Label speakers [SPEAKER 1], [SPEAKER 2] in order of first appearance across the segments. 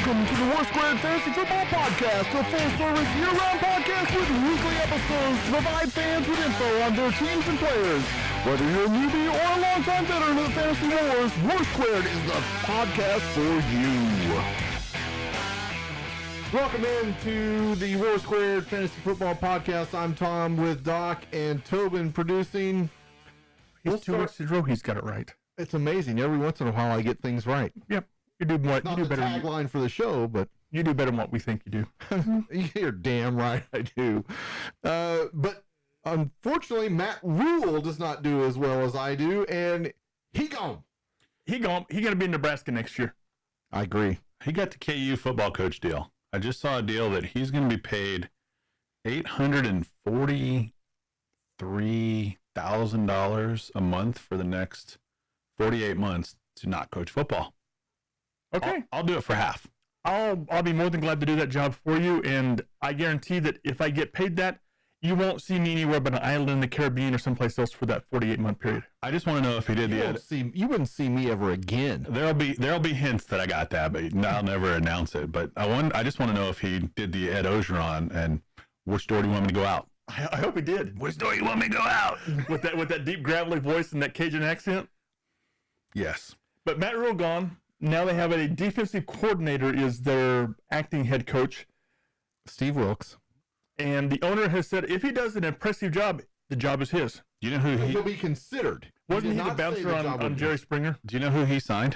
[SPEAKER 1] Welcome to the Worst Squared Fantasy Football Podcast, a full-service year-round podcast with weekly episodes to provide fans with info on their teams and players. Whether you're a newbie or a longtime veteran of the Fantasy Wars, Worst Squared is the podcast for you. Welcome into the Worst Squared Fantasy Football Podcast. I'm Tom with Doc and Tobin producing.
[SPEAKER 2] He's 2 weeks in a row, he's got it right.
[SPEAKER 1] It's amazing. Every once in a while, I get things right.
[SPEAKER 2] Yep. You do more.
[SPEAKER 1] Not
[SPEAKER 2] you do
[SPEAKER 1] the
[SPEAKER 2] better.
[SPEAKER 1] Tagline for the show, but
[SPEAKER 2] you do better than what we think you do.
[SPEAKER 1] You're damn right I do. But unfortunately, Matt Rule does not do as well as I do, and he gone.
[SPEAKER 2] He going to be in Nebraska next year.
[SPEAKER 1] I agree.
[SPEAKER 3] He got the KU football coach deal. I just saw a deal that he's going to be paid $843,000 a month for the next 48 months to not coach football.
[SPEAKER 2] Okay.
[SPEAKER 3] I'll do it for half.
[SPEAKER 2] I'll be more than glad to do that job for you, and I guarantee that if I get paid that, you won't see me anywhere but an island in the Caribbean or someplace else for that 48-month period.
[SPEAKER 3] I just want to know if he did
[SPEAKER 1] You wouldn't see me ever again.
[SPEAKER 3] There'll be hints that I got that, but I'll never announce it. But I just want to know if he did the Ed Ogeron and which door do you want me to go out?
[SPEAKER 2] I hope he did.
[SPEAKER 3] Which door you want me to go out?
[SPEAKER 2] with that deep gravelly voice and that Cajun accent.
[SPEAKER 3] Yes.
[SPEAKER 2] But Matt Rule gone. Now they have a defensive coordinator is their acting head coach,
[SPEAKER 1] Steve Wilkes.
[SPEAKER 2] And the owner has said if he does an impressive job, the job is his.
[SPEAKER 3] Do you know who
[SPEAKER 1] He'll be considered.
[SPEAKER 2] Wasn't he the bouncer on Jerry Springer?
[SPEAKER 3] Do you know who he signed?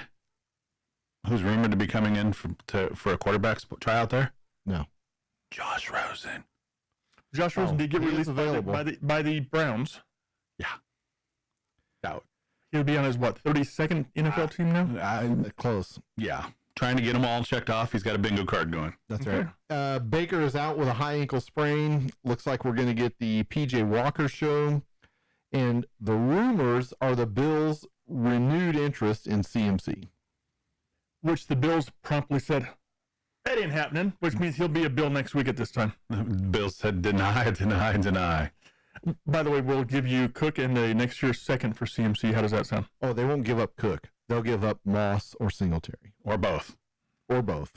[SPEAKER 3] Who's rumored to be coming in for a quarterback tryout there?
[SPEAKER 1] No.
[SPEAKER 3] Josh Rosen.
[SPEAKER 2] Josh Rosen did get
[SPEAKER 1] he is
[SPEAKER 2] released
[SPEAKER 1] available.
[SPEAKER 2] by the Browns.
[SPEAKER 3] Yeah. That would.
[SPEAKER 2] He'll be on his, 32nd NFL team now?
[SPEAKER 1] Close.
[SPEAKER 3] Yeah. Trying to get them all checked off. He's got a bingo card going.
[SPEAKER 1] That's
[SPEAKER 2] Okay.
[SPEAKER 1] right. Baker is out with a high ankle sprain. Looks like we're going to get the P.J. Walker show. And the rumors are the Bills' renewed interest in CMC.
[SPEAKER 2] Which the Bills promptly said, that ain't happening, which means he'll be a Bill next week at this time.
[SPEAKER 3] Bill said deny, deny, deny.
[SPEAKER 2] By the way, we'll give you Cook and next year's second for CMC. How does that sound?
[SPEAKER 1] Oh, they won't give up Cook. They'll give up Moss or Singletary.
[SPEAKER 3] Or both.
[SPEAKER 1] Or both.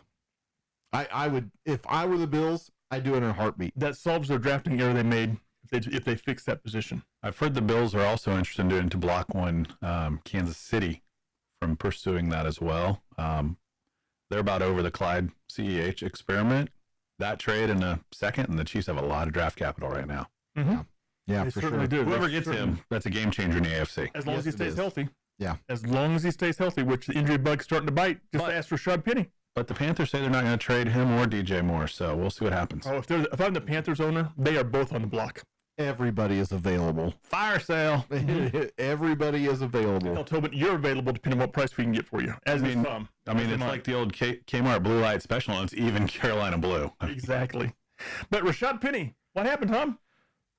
[SPEAKER 1] I would, if I were the Bills, I'd do it in a heartbeat.
[SPEAKER 2] That solves their drafting error they made if they fix that position.
[SPEAKER 3] I've heard the Bills are also interested in doing to block one Kansas City from pursuing that as well. They're about over the Clyde CEH experiment. That trade in a second, and the Chiefs have a lot of draft capital right now.
[SPEAKER 2] Mm-hmm.
[SPEAKER 1] Yeah,
[SPEAKER 2] They
[SPEAKER 1] for
[SPEAKER 2] certainly
[SPEAKER 1] sure.
[SPEAKER 2] do.
[SPEAKER 3] Whoever gets him, that's a game changer in the AFC.
[SPEAKER 2] As long
[SPEAKER 1] Yes,
[SPEAKER 2] as he
[SPEAKER 1] it
[SPEAKER 2] stays
[SPEAKER 1] is.
[SPEAKER 2] healthy.
[SPEAKER 1] Yeah.
[SPEAKER 2] As long as he stays healthy, which the injury bug's starting to bite. Just ask Rashad Penny.
[SPEAKER 3] But the Panthers say they're not going to trade him or DJ Moore, so we'll see what happens.
[SPEAKER 2] Oh, if I'm the Panthers owner, they are both on the block.
[SPEAKER 1] Everybody is available.
[SPEAKER 3] Fire sale.
[SPEAKER 1] Everybody is available.
[SPEAKER 2] Tell Tobin you're available depending on what price we can get for you. As is Tom.
[SPEAKER 3] It's like the old Kmart Blue Light Special, and it's even Carolina Blue.
[SPEAKER 2] Exactly. But Rashad Penny, what happened, Tom?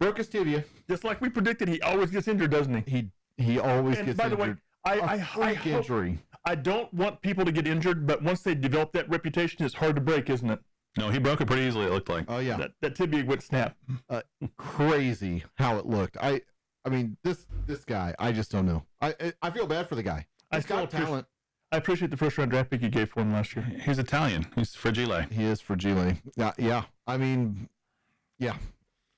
[SPEAKER 1] Broke his tibia.
[SPEAKER 2] Just like we predicted, he always gets injured, doesn't he?
[SPEAKER 1] He always
[SPEAKER 2] And
[SPEAKER 1] gets
[SPEAKER 2] by the
[SPEAKER 1] injured.
[SPEAKER 2] way,
[SPEAKER 1] A freak injury.
[SPEAKER 2] I don't want people to get injured, but once they develop that reputation, it's hard to break, isn't it?
[SPEAKER 3] No, he broke it pretty easily, it looked like.
[SPEAKER 1] Oh yeah,
[SPEAKER 2] That tibia went snap.
[SPEAKER 1] crazy how it looked. I mean this guy. I just don't know. I feel bad for the guy. He's got talent.
[SPEAKER 2] I appreciate the first round draft pick you gave for him last year.
[SPEAKER 3] He's Italian. He's fragile.
[SPEAKER 1] He is fragile. Yeah. I mean, yeah.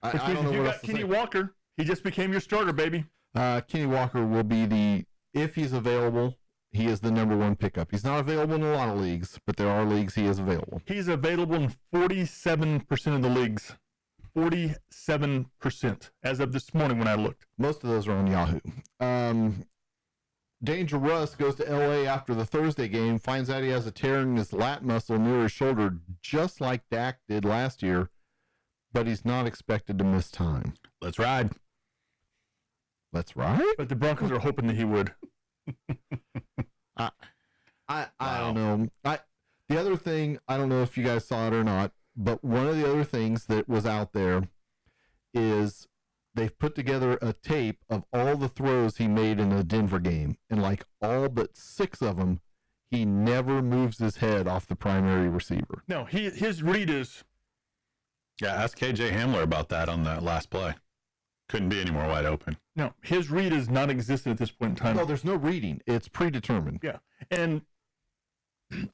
[SPEAKER 1] I don't know
[SPEAKER 2] if you
[SPEAKER 1] what
[SPEAKER 2] got
[SPEAKER 1] else to
[SPEAKER 2] Kenny
[SPEAKER 1] say.
[SPEAKER 2] Walker, he just became your starter, baby.
[SPEAKER 1] Kenny Walker will be if he's available, he is the number one pickup. He's not available in a lot of leagues, but there are leagues he is available.
[SPEAKER 2] He's available in 47% of the leagues. 47% as of this morning when I looked.
[SPEAKER 1] Most of those are on Yahoo. Danger Russ goes to L.A. after the Thursday game, finds out he has a tear in his lat muscle near his shoulder, just like Dak did last year, but he's not expected to miss time.
[SPEAKER 3] Let's ride.
[SPEAKER 1] That's right.
[SPEAKER 2] But the Broncos are hoping that he would.
[SPEAKER 1] I don't know. The other thing, I don't know if you guys saw it or not, but one of the other things that was out there is they've put together a tape of all the throws he made in the Denver game, and like all but 6 of them, he never moves his head off the primary receiver.
[SPEAKER 2] No, his read is...
[SPEAKER 3] Yeah, ask KJ Hamler about that on that last play. Couldn't be any more wide open.
[SPEAKER 2] No, his read is non-existent at this point in time.
[SPEAKER 1] No, there's no reading. It's predetermined.
[SPEAKER 2] Yeah, and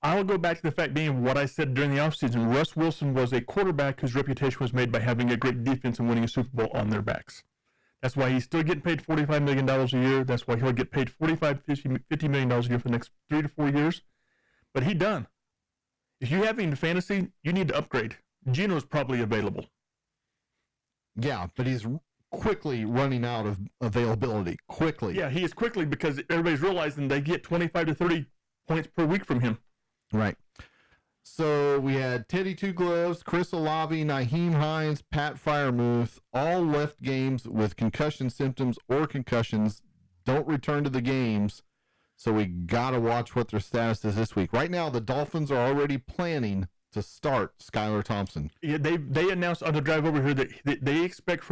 [SPEAKER 2] I'll go back to the fact being what I said during the offseason. Russ Wilson was a quarterback whose reputation was made by having a great defense and winning a Super Bowl on their backs. That's why he's still getting paid $45 million a year. That's why he'll get paid $50 million a year for the next 3 to 4 years. But he done. If you have him in fantasy, you need to upgrade. Geno's probably available.
[SPEAKER 1] Yeah, but he's quickly running out of availability. Quickly.
[SPEAKER 2] Yeah, he is quickly because everybody's realizing they get 25 to 30 points per week from him.
[SPEAKER 1] Right. So we had Teddy Two Gloves, Chris Olave, Nyheim Hines, Pat Fryermuth, all left games with concussion symptoms or concussions. Don't return to the games. So we got to watch what their status is this week. Right now, the Dolphins are already planning to start Skylar Thompson.
[SPEAKER 2] Yeah, they announced on the drive over here that they expect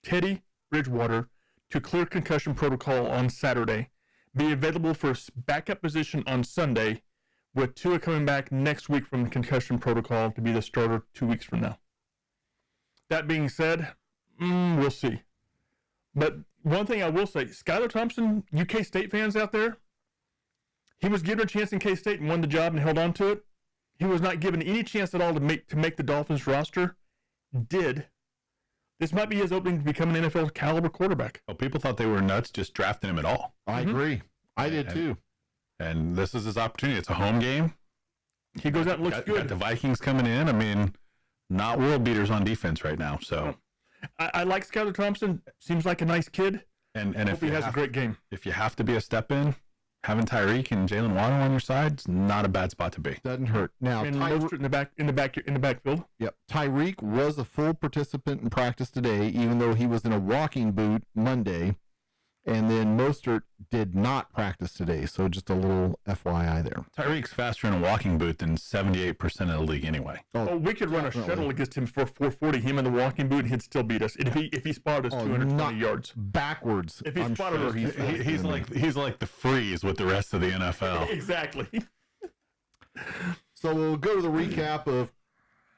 [SPEAKER 2] Teddy Bridgewater to clear concussion protocol on Saturday, be available for backup position on Sunday, with Tua coming back next week from concussion protocol to be the starter 2 weeks from now. That being said, we'll see. But one thing I will say, Skylar Thompson, UK State fans out there, he was given a chance in K-State and won the job and held on to it. He was not given any chance at all to make the Dolphins roster. Did. This might be his opening to become an NFL caliber quarterback.
[SPEAKER 3] Well, people thought they were nuts just drafting him at all.
[SPEAKER 1] I agree. I did too.
[SPEAKER 3] And this is his opportunity. It's a home game.
[SPEAKER 2] He goes out and looks good.
[SPEAKER 3] Got the Vikings coming in. I mean, not world beaters on defense right now. So
[SPEAKER 2] I like Skylar Thompson. Seems like a nice kid.
[SPEAKER 3] And
[SPEAKER 2] if he has a great game.
[SPEAKER 3] If you have to be a step in, having Tyreek and Jalen Waddle on your side is not a bad spot to be.
[SPEAKER 1] Doesn't hurt. Now,
[SPEAKER 2] and Mostert in the backfield.
[SPEAKER 1] Yep. Tyreek was a full participant in practice today, even though he was in a walking boot Monday. And then Mostert did not practice today, so just a little FYI there.
[SPEAKER 3] Tyreek's faster in a walking boot than 78% of the league anyway.
[SPEAKER 2] Oh, we could run a shuttle against him for 440, him in the walking boot, and he'd still beat us. And if he spotted us 220 yards.
[SPEAKER 1] Backwards.
[SPEAKER 2] If he spotted us,
[SPEAKER 3] he's like the freeze with the rest of the NFL.
[SPEAKER 2] Exactly.
[SPEAKER 1] So we'll go to the recap of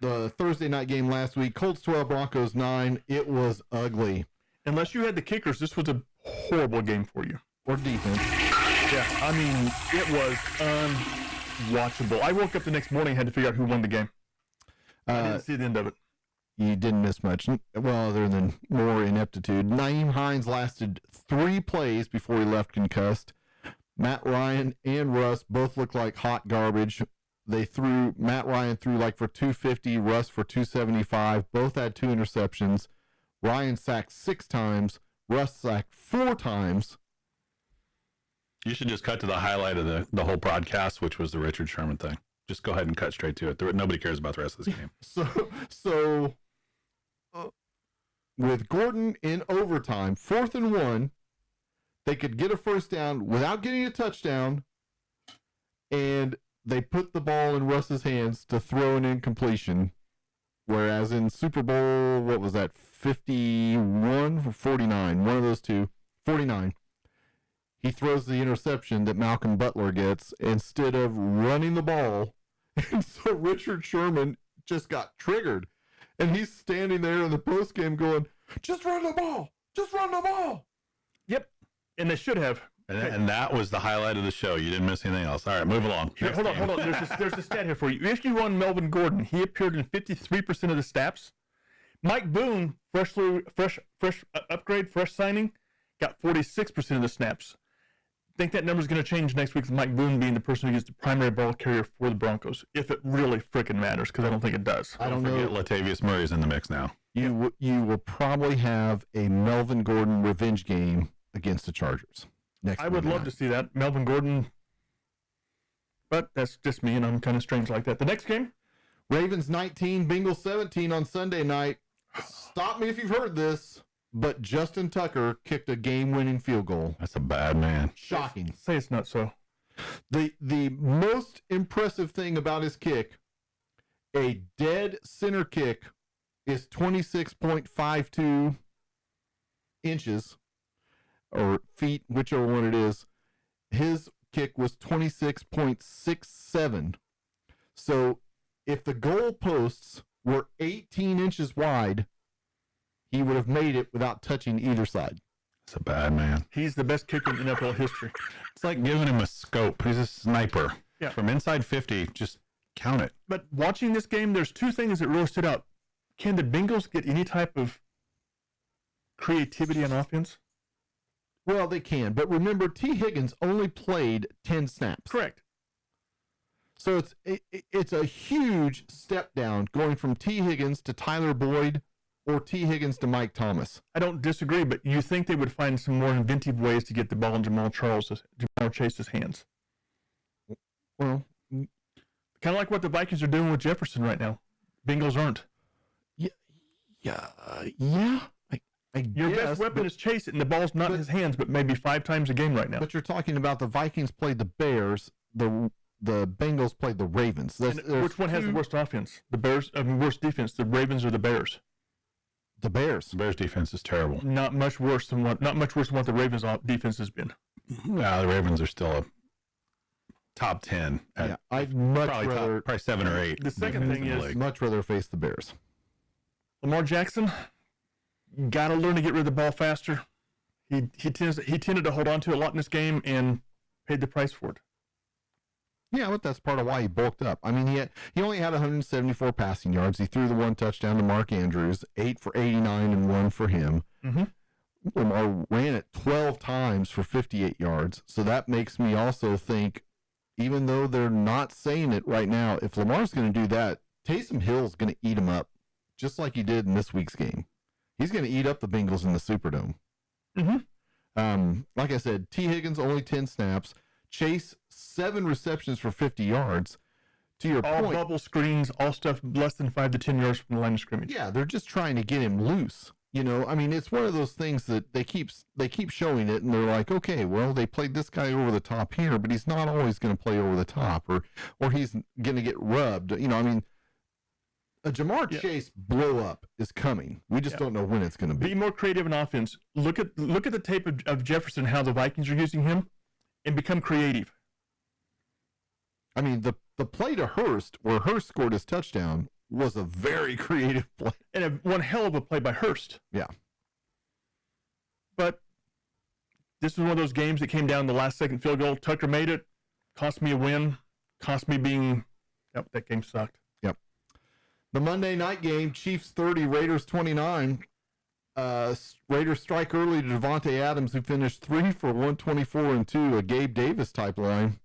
[SPEAKER 1] the Thursday night game last week. Colts 12, Broncos 9. It was ugly.
[SPEAKER 2] Unless you had the kickers, this was a horrible game for you.
[SPEAKER 1] Or defense.
[SPEAKER 2] Yeah, I mean, it was unwatchable. I woke up the next morning and had to figure out who won the game. I didn't see the end of it.
[SPEAKER 1] You didn't miss much. Well, other than more ineptitude. Nyheim Hines lasted 3 plays before he left concussed. Matt Ryan and Russ both looked like hot garbage. Matt Ryan threw like for 250, Russ for 275. Both had 2 interceptions. Ryan sacked 6 times. Russ sacked 4 times.
[SPEAKER 3] You should just cut to the highlight of the whole broadcast, which was the Richard Sherman thing. Just go ahead and cut straight to it. Nobody cares about the rest of this game.
[SPEAKER 1] So with Gordon in overtime, 4th and 1, they could get a first down without getting a touchdown, and they put the ball in Russ's hands to throw an incompletion. Whereas in Super Bowl, what was that, 51 or 49? One of those two. 49. He throws the interception that Malcolm Butler gets instead of running the ball. And so Richard Sherman just got triggered. And he's standing there in the postgame going, just run the ball. Just run the ball.
[SPEAKER 2] Yep. And they should have.
[SPEAKER 3] And that was the highlight of the show. You didn't miss anything else. All right, move along.
[SPEAKER 2] Here, hold on. There's a stat here for you. If you run Melvin Gordon, he appeared in 53% of the snaps. Mike Boone, fresh upgrade, fresh signing, got 46% of the snaps. I think that number's going to change next week with Mike Boone being the person who is the primary ball carrier for the Broncos, if it really freaking matters, because I don't think it does.
[SPEAKER 1] I don't
[SPEAKER 3] forget
[SPEAKER 1] know.
[SPEAKER 3] Latavius Murray's in the mix now.
[SPEAKER 1] You will probably have a Melvin Gordon revenge game against the Chargers.
[SPEAKER 2] I would love to see that. Melvin Gordon. But that's just me, and I'm kind of strange like that. The next game?
[SPEAKER 1] Ravens 19, Bengals 17 on Sunday night. Stop me if you've heard this, but Justin Tucker kicked a game-winning field goal.
[SPEAKER 3] That's a bad man.
[SPEAKER 1] Shocking.
[SPEAKER 2] Say it's not so.
[SPEAKER 1] The most impressive thing about his kick, a dead center kick, is 26.52 inches. Or feet, whichever one it is. His kick was 26.67. So if the goalposts were 18 inches wide, he would have made it without touching either side.
[SPEAKER 3] That's a bad man.
[SPEAKER 2] He's the best kicker in NFL history.
[SPEAKER 3] It's like giving him a scope. He's a sniper.
[SPEAKER 2] Yeah.
[SPEAKER 3] From inside 50, just count it.
[SPEAKER 2] But watching this game, there's two things that really stood out. Can the Bengals get any type of creativity on offense?
[SPEAKER 1] Well, they can, but remember, T. Higgins only played 10 snaps.
[SPEAKER 2] Correct.
[SPEAKER 1] So it's a huge step down going from T. Higgins to Tyler Boyd or T. Higgins to Mike Thomas.
[SPEAKER 2] I don't disagree, but you think they would find some more inventive ways to get the ball in Jamar Chase's hands?
[SPEAKER 1] Well,
[SPEAKER 2] kind of like what the Vikings are doing with Jefferson right now. Bengals aren't.
[SPEAKER 1] Yeah.
[SPEAKER 2] Your best weapon is Chase, and the ball's not in his hands, but maybe 5 times a game right now.
[SPEAKER 1] But you're talking about the Vikings played the Bears, the Bengals played the Ravens.
[SPEAKER 2] Which one has the worst offense? The Bears, worst defense, the Ravens or the Bears?
[SPEAKER 1] The Bears.
[SPEAKER 3] The Bears defense is terrible.
[SPEAKER 2] Not much worse than what the Ravens defense has been.
[SPEAKER 3] No, the Ravens are still a top 10.
[SPEAKER 1] Yeah, I'd much rather
[SPEAKER 3] probably 7 or 8.
[SPEAKER 2] The second thing is
[SPEAKER 1] much rather face the Bears.
[SPEAKER 2] Lamar Jackson, got to learn to get rid of the ball faster. He tended to hold on to it a lot in this game and paid the price for it.
[SPEAKER 1] Yeah, but that's part of why he bulked up. I mean, he only had 174 passing yards. He threw the 1 touchdown to Mark Andrews, 8 for 89 and 1 for him.
[SPEAKER 2] Mm-hmm.
[SPEAKER 1] Lamar ran it 12 times for 58 yards. So that makes me also think, even though they're not saying it right now, if Lamar's going to do that, Taysom Hill's going to eat him up, just like he did in this week's game. He's going to eat up the Bengals in the Superdome.
[SPEAKER 2] Mm-hmm.
[SPEAKER 1] Like I said, T. Higgins only 10 snaps. Chase 7 receptions for 50 yards. To your
[SPEAKER 2] all
[SPEAKER 1] point,
[SPEAKER 2] bubble screens, all stuff less than 5 to 10 yards from the line of scrimmage.
[SPEAKER 1] Yeah, they're just trying to get him loose. I mean, it's one of those things that they keep showing it, and they're like, okay, well, they played this guy over the top here, but he's not always going to play over the top, or he's going to get rubbed. I mean, a Jamar Chase blow up is coming. We just don't know when it's going to be.
[SPEAKER 2] Be more creative in offense. Look at the tape of Jefferson, how the Vikings are using him, and become creative.
[SPEAKER 1] I mean, the play to Hurst, where Hurst scored his touchdown, was a very creative play.
[SPEAKER 2] And one hell of a play by Hurst.
[SPEAKER 1] Yeah.
[SPEAKER 2] But this is one of those games that came down the last second field goal. Tucker made it. Cost me a win. Cost me being... Yep, that game sucked.
[SPEAKER 1] Yep. The Monday night game, Chiefs 30, Raiders 29. Raiders strike early to Devontae Adams, who finished 3 for 124 and 2, a Gabe Davis type line.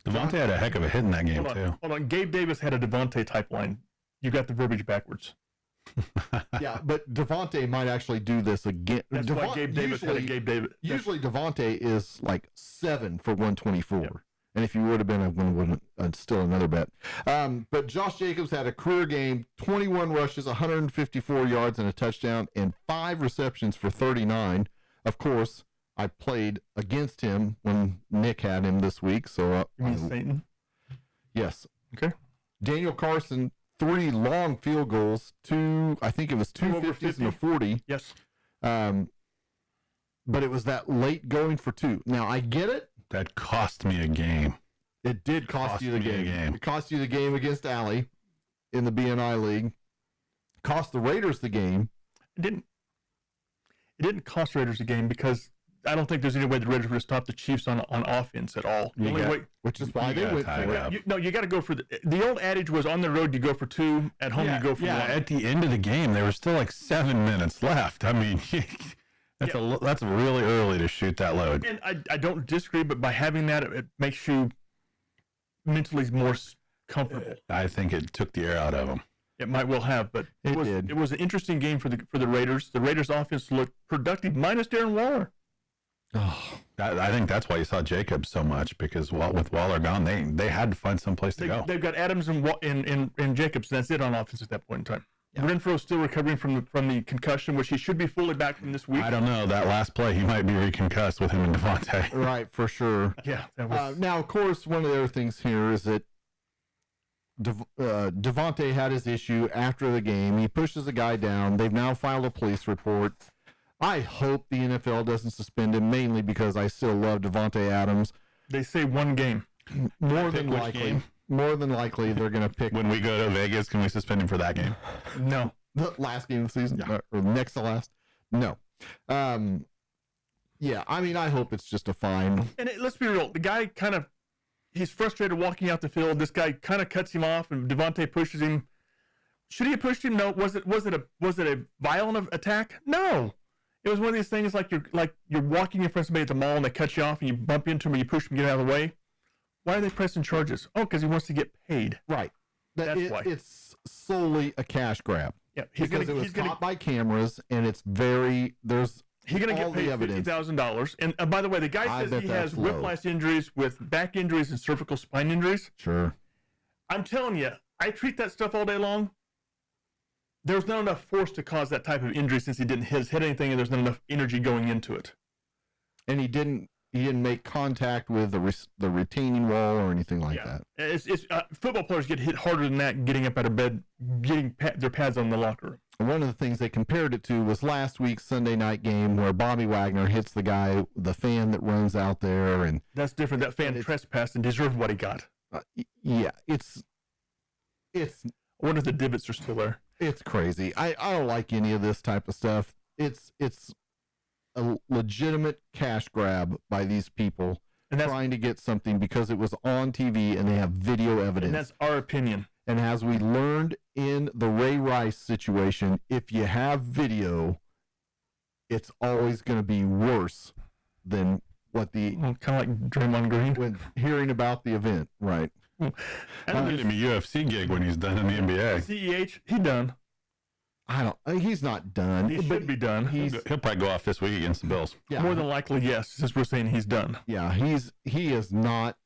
[SPEAKER 3] Devontae had a heck of a hit in that game, too.
[SPEAKER 2] Hold on. Gabe Davis had a Devontae type line. You got the verbiage backwards.
[SPEAKER 1] Yeah, but Devontae might actually do this again.
[SPEAKER 2] That's why Gabe Davis had a Gabe Davis.
[SPEAKER 1] Usually Devontae is like 7 for 124.
[SPEAKER 2] Yep.
[SPEAKER 1] And if you would have been, I wouldn't, still another bet. But Josh Jacobs had a career game, 21 rushes, 154 yards and a touchdown, and 5 receptions for 39. Of course, I played against him when Nick had him this week. So,
[SPEAKER 2] You mean Satan?
[SPEAKER 1] Yes.
[SPEAKER 2] Okay.
[SPEAKER 1] Daniel Carson, 3 long field goals, I think it was 2 50s and a 40.
[SPEAKER 2] Yes.
[SPEAKER 1] But it was that late going for 2. Now, I get it.
[SPEAKER 3] That cost me a game.
[SPEAKER 1] It did cost you the game. It cost you the game against Alley in the BNI League. Cost the Raiders the game.
[SPEAKER 2] It didn't cost Raiders the game because I don't think there's any way the Raiders would stop the Chiefs on offense at all.
[SPEAKER 1] Which is why they went for it.
[SPEAKER 2] You got to go for the old adage was on the road you go for 2, at home you go for 1.
[SPEAKER 3] At the end of the game, there was still like 7 minutes left. I mean, that's really early to shoot that load.
[SPEAKER 2] And I don't disagree, but by having that, it makes you mentally more comfortable.
[SPEAKER 3] I think it took the air out of them.
[SPEAKER 2] It might well have, but it was an interesting game for the Raiders. The Raiders' offense looked productive, minus Darren Waller.
[SPEAKER 3] Oh, I think that's why you saw Jacobs so much, because with Waller gone, they had to find some place to go.
[SPEAKER 2] They've got Adams and Jacobs, and that's it on offense at that point in time. Yeah. Renfro's still recovering from the concussion, which he should be fully back from this week.
[SPEAKER 3] I don't know. That last play, he might be reconcussed with him and Devontae.
[SPEAKER 1] Right, for sure.
[SPEAKER 2] Yeah. That was...
[SPEAKER 1] now, of course, one of the other things here is that Devontae had his issue after the game. He pushes a guy down. They've now filed a police report. I hope the NFL doesn't suspend him, mainly because I still love Devontae Adams.
[SPEAKER 2] They say 1 game.
[SPEAKER 1] More than likely, they're going to pick.
[SPEAKER 3] When we go to Vegas, can we suspend him for that game?
[SPEAKER 2] No.
[SPEAKER 1] The last game of the season? Yeah. Or next to last? No. Yeah, I mean, I hope it's just a fine.
[SPEAKER 2] And let's be real. The guy kind of He's frustrated walking out the field. This guy kind of cuts him off, and Devontae pushes him. Should he have pushed him? No. Was it a violent attack? No. It was one of these things like you're walking in front of somebody at the mall and they cut you off and you bump into him and you push him and get out of the way. Why are they pressing charges? Oh, because he wants to get paid.
[SPEAKER 1] Right.
[SPEAKER 2] That's why.
[SPEAKER 1] It's solely a cash grab.
[SPEAKER 2] Yeah,
[SPEAKER 1] Because it was caught by cameras, and it's there's
[SPEAKER 2] he's going to get paid $50,000. And by the way, the guy says he has whiplash injuries with back injuries and cervical spine injuries.
[SPEAKER 1] Sure.
[SPEAKER 2] I'm telling you, I treat that stuff all day long. There's not enough force to cause that type of injury since he didn't hit anything, and there's not enough energy going into it.
[SPEAKER 1] And he didn't make contact with the retaining wall or anything like that.
[SPEAKER 2] It's football players get hit harder than that getting up out of bed, getting their pads on the locker room.
[SPEAKER 1] One of the things they compared it to was last week's Sunday night game where Bobby Wagner hits the fan that runs out there, and
[SPEAKER 2] that's different. That fan trespassed and deserved what he got.
[SPEAKER 1] Yeah, it's.
[SPEAKER 2] I wonder if the divots are still there.
[SPEAKER 1] It's crazy. I don't like any of this type of stuff. It's a legitimate cash grab by these people trying to get something because it was on TV and they have video evidence.
[SPEAKER 2] And that's our opinion.
[SPEAKER 1] And as we learned in the Ray Rice situation, if you have video, it's always going to be worse than what
[SPEAKER 2] kind of like Draymond Green
[SPEAKER 1] when hearing about the event, right?
[SPEAKER 3] I don't get him a UFC gig when he's done in the NBA.
[SPEAKER 2] CEH, he done.
[SPEAKER 1] He's not done.
[SPEAKER 2] He should be done.
[SPEAKER 3] He'll probably go off this week against the Bills.
[SPEAKER 2] Yeah. More than likely, yes, since we're saying he's done.
[SPEAKER 1] Yeah, he is not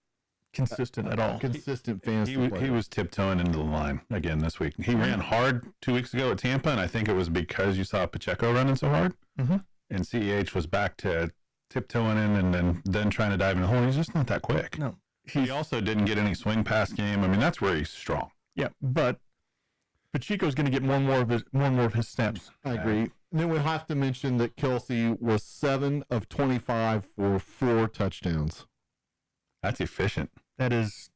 [SPEAKER 2] consistent at all.
[SPEAKER 1] Consistent fantasy player.
[SPEAKER 3] He was tiptoeing into the line again this week. He ran hard 2 weeks ago at Tampa, and I think it was because you saw Pacheco running so hard.
[SPEAKER 2] Mm-hmm.
[SPEAKER 3] And CEH was back to tiptoeing in and then trying to dive in the hole. He's just not that quick.
[SPEAKER 2] No.
[SPEAKER 3] He also didn't get any swing pass game. I mean, that's where he's strong.
[SPEAKER 2] Yeah, but Pacheco's going to get more and more of his snaps.
[SPEAKER 1] I agree. And then we'll have to mention that Kelsey was 7 of 25 for 4 touchdowns.
[SPEAKER 3] That's efficient.
[SPEAKER 2] That is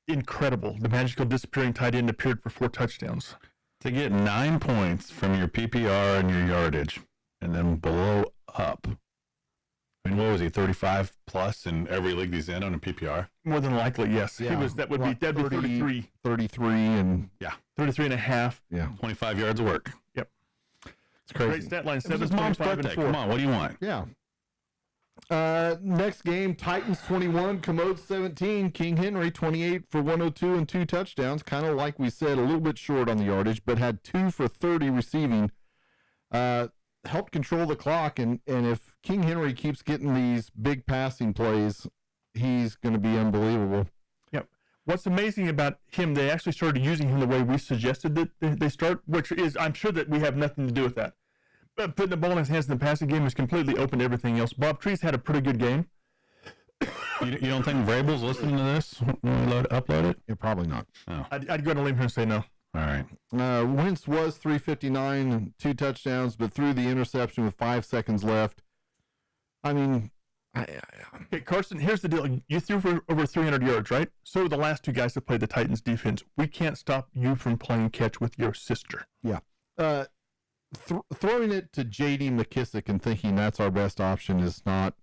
[SPEAKER 2] incredible. The magical disappearing tight end appeared for 4 touchdowns.
[SPEAKER 3] To get 9 points from your PPR and your yardage, and then blow up. I mean, what was he? 35 plus in every league he's in on a PPR.
[SPEAKER 2] More than likely, yes.
[SPEAKER 1] Yeah.
[SPEAKER 2] He was. That'd be 33.
[SPEAKER 1] 33 and
[SPEAKER 2] 33 and a half.
[SPEAKER 1] Yeah.
[SPEAKER 3] 25 yards of work.
[SPEAKER 2] Yep.
[SPEAKER 1] It's crazy.
[SPEAKER 2] Great stat line. 7,
[SPEAKER 3] his mom's birthday. Come on, what do you want?
[SPEAKER 1] Yeah. Next game, Titans 21, Commode 17, King Henry 28 for 102 and 2 touchdowns. Kind of like we said, a little bit short on the yardage, but had 2 for 30 receiving. Helped control the clock, and if King Henry keeps getting these big passing plays, he's going to be unbelievable.
[SPEAKER 2] Yep. What's amazing about him, they actually started using him the way we suggested that they start, which is, I'm sure that we have nothing to do with that. But putting the ball in his hands in the passing game has completely opened everything else. Bob Trees had a pretty good game.
[SPEAKER 3] You don't think Vrabel's listening to this when we upload it?
[SPEAKER 1] Yeah, probably not.
[SPEAKER 3] Oh.
[SPEAKER 2] I'd go on a limb here and say no.
[SPEAKER 3] All right.
[SPEAKER 1] Wentz was 359 and 2 touchdowns, but threw the interception with 5 seconds left. I mean,
[SPEAKER 2] Okay, Carson, here's the deal. You threw for over 300 yards, right? So did the last 2 guys that played the Titans defense. We can't stop you from playing catch with your sister.
[SPEAKER 1] Yeah. Throwing it to J.D. McKissick and thinking that's our best option is not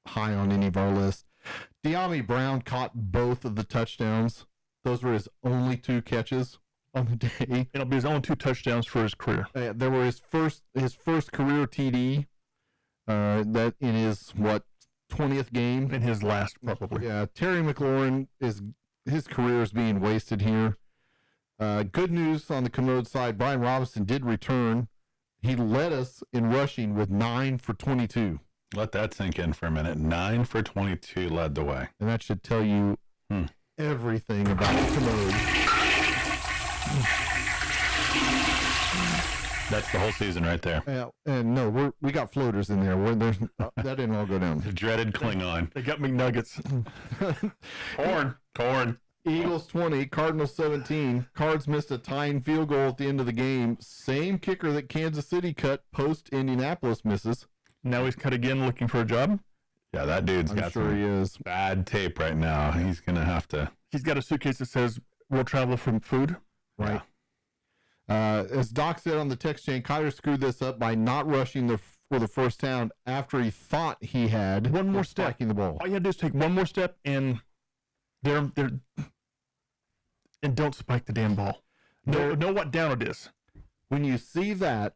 [SPEAKER 1] high on any of our list. De'Ami Brown caught both of the touchdowns. Those were his only 2 catches on the day.
[SPEAKER 2] It'll be his only 2 touchdowns for his career.
[SPEAKER 1] There were his first career TD. That in his 20th game.
[SPEAKER 2] In his last, probably.
[SPEAKER 1] Yeah, Terry McLaurin his career is being wasted here. Good news on the Commode side. Brian Robinson did return. He led us in rushing with 9 for 22.
[SPEAKER 3] Let that sink in for a minute. 9 for 22 led the way.
[SPEAKER 1] And that should tell you everything about the Commode.
[SPEAKER 3] That's the whole season right there.
[SPEAKER 1] Yeah, and no, we got floaters in there. That didn't all go down.
[SPEAKER 3] The dreaded Klingon.
[SPEAKER 2] They got McNuggets. Corn.
[SPEAKER 1] Eagles 20, Cardinals 17. Cards missed a tying field goal at the end of the game. Same kicker that Kansas City cut post Indianapolis misses.
[SPEAKER 2] Now he's cut again looking for a job.
[SPEAKER 3] Yeah, that dude's got
[SPEAKER 1] he is.
[SPEAKER 3] Bad tape right now. He's going to have to.
[SPEAKER 2] He's got a suitcase that says, "We'll travel from food."
[SPEAKER 1] Right. As Doc said on the text chain, Kyler screwed this up by not rushing the for the first down after he thought he had
[SPEAKER 2] one more step.
[SPEAKER 1] spiking the ball.
[SPEAKER 2] All you had to do is take one more step and and don't spike the damn ball. Know what down it is.
[SPEAKER 1] When you see that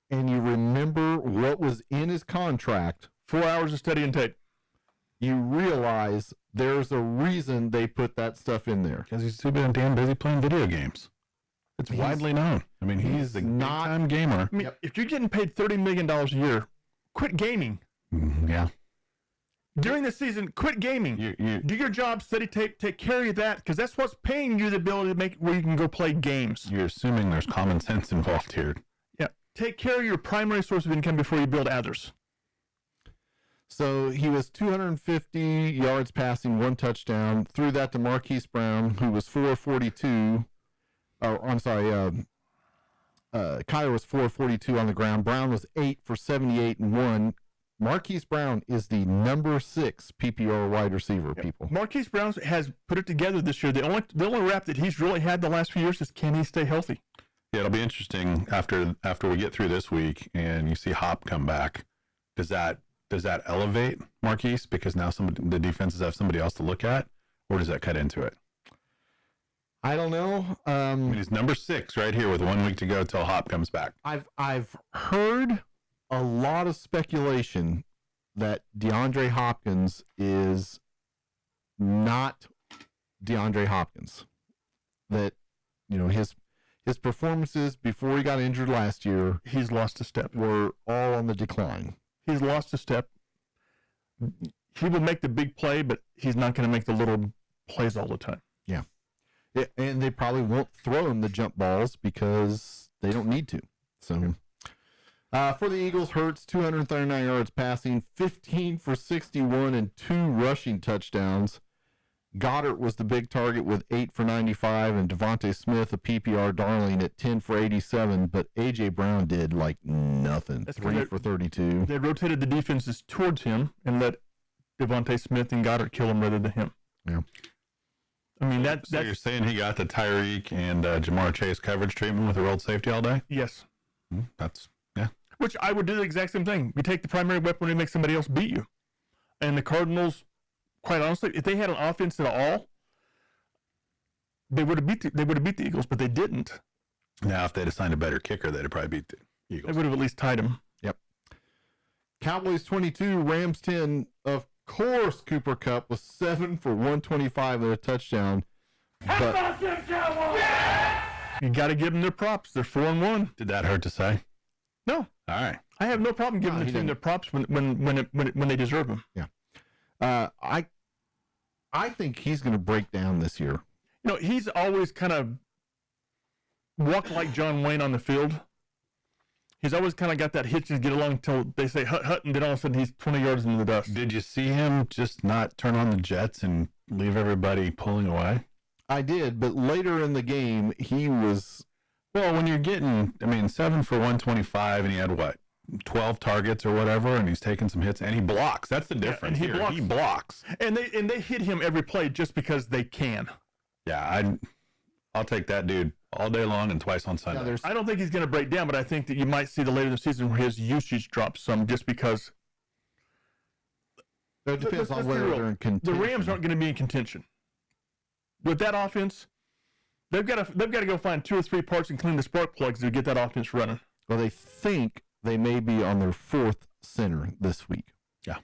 [SPEAKER 1] and you remember what was in his contract,
[SPEAKER 2] 4 hours of study and tape.
[SPEAKER 1] you realize there's a reason they put that stuff in there.
[SPEAKER 3] Because he's too damn busy playing video games. It's widely known. I mean, he's a big-time gamer.
[SPEAKER 2] I mean, if you're getting paid $30 million a year, quit gaming.
[SPEAKER 3] Yeah.
[SPEAKER 2] During the season, quit gaming. Do your job, study tape, take care of that, because that's what's paying you the ability to make where you can go play games.
[SPEAKER 3] You're assuming there's common sense involved here.
[SPEAKER 2] Yeah. Take care of your primary source of income before you build others.
[SPEAKER 1] So he was 250 yards passing, 1 touchdown. Threw that to Marquise Brown, who was 442. I'm sorry, Kyer was 442 on the ground. Brown was 8 for 78 and 1. Marquise Brown is the number 6 PPR wide receiver, people.
[SPEAKER 2] Marquise Brown has put it together this year. The only rap that he's really had the last few years is, can he stay healthy?
[SPEAKER 3] Yeah, it'll be interesting after we get through this week and you see Hop come back. Does that elevate Marquise because now the defenses have somebody else to look at, or does that cut into it?
[SPEAKER 1] I don't know.
[SPEAKER 3] I mean, he's number 6 right here with 1 week to go till Hop comes back.
[SPEAKER 1] I've heard a lot of speculation that DeAndre Hopkins is not DeAndre Hopkins. That, his performances before he got injured last year,
[SPEAKER 2] he's lost a step.
[SPEAKER 1] Were all on the decline.
[SPEAKER 2] He's lost a step. He will make the big play, but he's not going to make the little plays all the time.
[SPEAKER 1] Yeah. And they probably won't throw him the jump balls because they don't need to. So, for the Eagles, Hurts, 239 yards passing, 15 for 61 and 2 rushing touchdowns. Goddard was the big target with 8 for 95, and Devontae Smith, a PPR darling, at 10 for 87, but A.J. Brown did like nothing. 3 for 32.
[SPEAKER 2] They rotated the defenses towards him and let Devontae Smith and Goddard kill him rather than him.
[SPEAKER 1] Yeah.
[SPEAKER 2] I mean,
[SPEAKER 3] So you're saying he got the Tyreek and Jamar Chase coverage treatment with the rolled safety all day?
[SPEAKER 2] Yes.
[SPEAKER 3] Yeah.
[SPEAKER 2] Which I would do the exact same thing. You take the primary weapon and make somebody else beat you. And the Cardinals, quite honestly, if they had an offense at all, they would have beat the Eagles, but they didn't.
[SPEAKER 3] Now, if they'd assigned a better kicker, they'd have probably beat the Eagles.
[SPEAKER 2] They would have at least tied him.
[SPEAKER 1] Yep. Cowboys 22, Rams 10. Of course, Cooper Kupp was 7 for 125 and a touchdown. But
[SPEAKER 2] you got to give them their props. They're 4-1.
[SPEAKER 3] Did that hurt to say?
[SPEAKER 2] No.
[SPEAKER 3] All right.
[SPEAKER 2] I have no problem giving the team their props when they deserve them.
[SPEAKER 1] Yeah. I think he's going to break down this year.
[SPEAKER 2] He's always kind of walked like John Wayne on the field. He's always kind of got that hitch and get along until they say hut, and then all of a sudden he's 20 yards into the dust.
[SPEAKER 3] Did you see him just not turn on the jets and leave everybody pulling away?
[SPEAKER 1] I did, but later in the game, he was...
[SPEAKER 3] Well, when you're getting, 7 for 125, and he had, 12 targets or whatever, and he's taking some hits, and he blocks. That's the difference
[SPEAKER 2] and
[SPEAKER 3] he blocks.
[SPEAKER 2] And they hit him every play just because they can.
[SPEAKER 3] Yeah, I'll take that dude all day long and twice on Sunday.
[SPEAKER 1] Yeah,
[SPEAKER 2] I don't think he's going to break down, but I think that you might see later in the season where his usage drops some just because.
[SPEAKER 1] It depends on whether they're in contention.
[SPEAKER 2] The Rams aren't going to be in contention. With that offense, they've got to go find 2 or 3 parts and clean the spark plugs to get that offense running.
[SPEAKER 1] Well, they think they may be on their 4th center this week.
[SPEAKER 3] Yeah.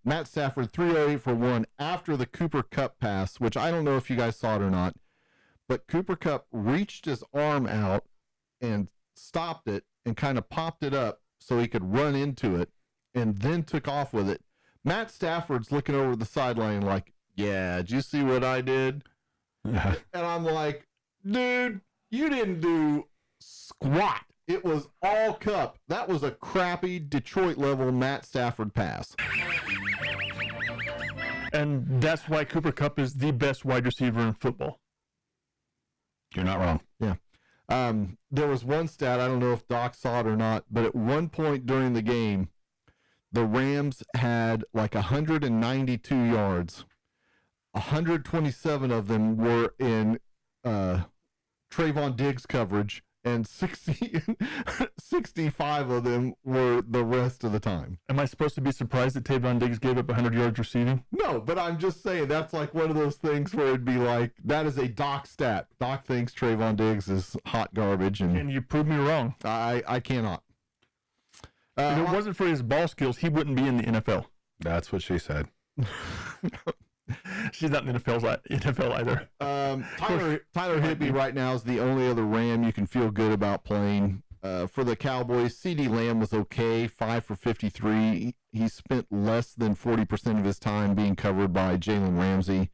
[SPEAKER 1] Matt Stafford, 308 for 1 after the Cooper Kupp pass, which I don't know if you guys saw it or not, but Cooper Kupp reached his arm out and stopped it and kind of popped it up so he could run into it and then took off with it. Matt Stafford's looking over the sideline like, yeah, did you see what I did? And I'm like, dude, you didn't do squat. It was all Kupp. That was a crappy Detroit-level Matt Stafford pass.
[SPEAKER 2] And that's why Cooper Kupp is the best wide receiver in football.
[SPEAKER 3] You're not wrong.
[SPEAKER 1] Yeah. There was one stat, I don't know if Doc saw it or not, but at one point during the game, the Rams had like 192 yards. 127 of them were in Trayvon Diggs coverage, and 65 of them were the rest of the time.
[SPEAKER 2] Am I supposed to be surprised that Tavon Diggs gave up 100 yards receiving?
[SPEAKER 1] No, but I'm just saying that's like one of those things where it'd be like, that is a Doc stat. Doc thinks Trayvon Diggs is hot garbage, and
[SPEAKER 2] And you proved me wrong.
[SPEAKER 1] I cannot.
[SPEAKER 2] If it wasn't for his ball skills, he wouldn't be in the NFL.
[SPEAKER 3] That's what she said.
[SPEAKER 2] She's not in the NFL either.
[SPEAKER 1] Tyler Higbee right now is the only other Ram you can feel good about playing. For the Cowboys, CeeDee Lamb was okay, 5 for 53. He spent less than 40% of his time being covered by Jalen Ramsey.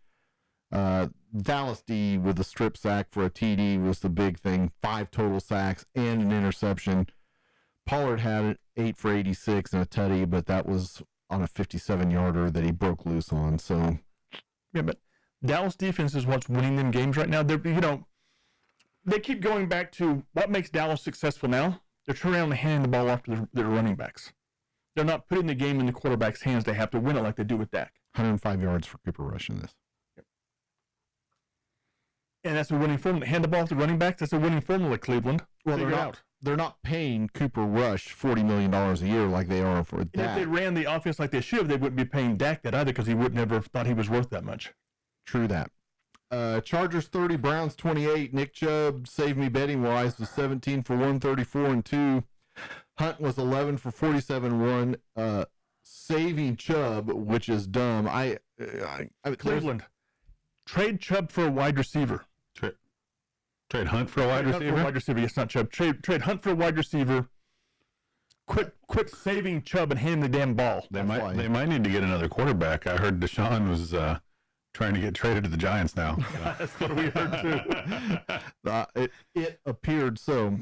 [SPEAKER 1] Dallas D with a strip sack for a TD was the big thing, 5 total sacks and an interception. Pollard had 8 for 86 and a tutty, but that was on a 57-yarder that he broke loose on. So,
[SPEAKER 2] yeah, but Dallas defense is what's winning them games right now. They keep going back to what makes Dallas successful now. They're turning around and handing the ball off to their running backs. They're not putting the game in the quarterback's hands. They have to win it like they do with Dak.
[SPEAKER 1] 105 yards for Cooper Rush in this.
[SPEAKER 2] And that's a winning formula. Hand the ball to running backs. That's a winning formula, Cleveland.
[SPEAKER 1] Well, they're not paying Cooper Rush $40 million a year like they are for Dak.
[SPEAKER 2] And if they ran the offense like they should have, they wouldn't be paying Dak that either because he would never have thought he was worth that much.
[SPEAKER 1] True that. Chargers 30, Browns 28. Nick Chubb, save me betting wise, was 17 for 134 and 2. Hunt was 11 for 47 1. Saving Chubb, which is dumb.
[SPEAKER 2] Cleveland, trade Chubb for a wide receiver.
[SPEAKER 3] Trade Hunt for a wide receiver?
[SPEAKER 2] Yes, not Chubb. Trade Hunt for a wide receiver. Quit saving Chubb and hand the damn ball.
[SPEAKER 3] They might need to get another quarterback. I heard Deshaun was trying to get traded to the Giants now.
[SPEAKER 2] That's what we heard too.
[SPEAKER 1] It appeared so.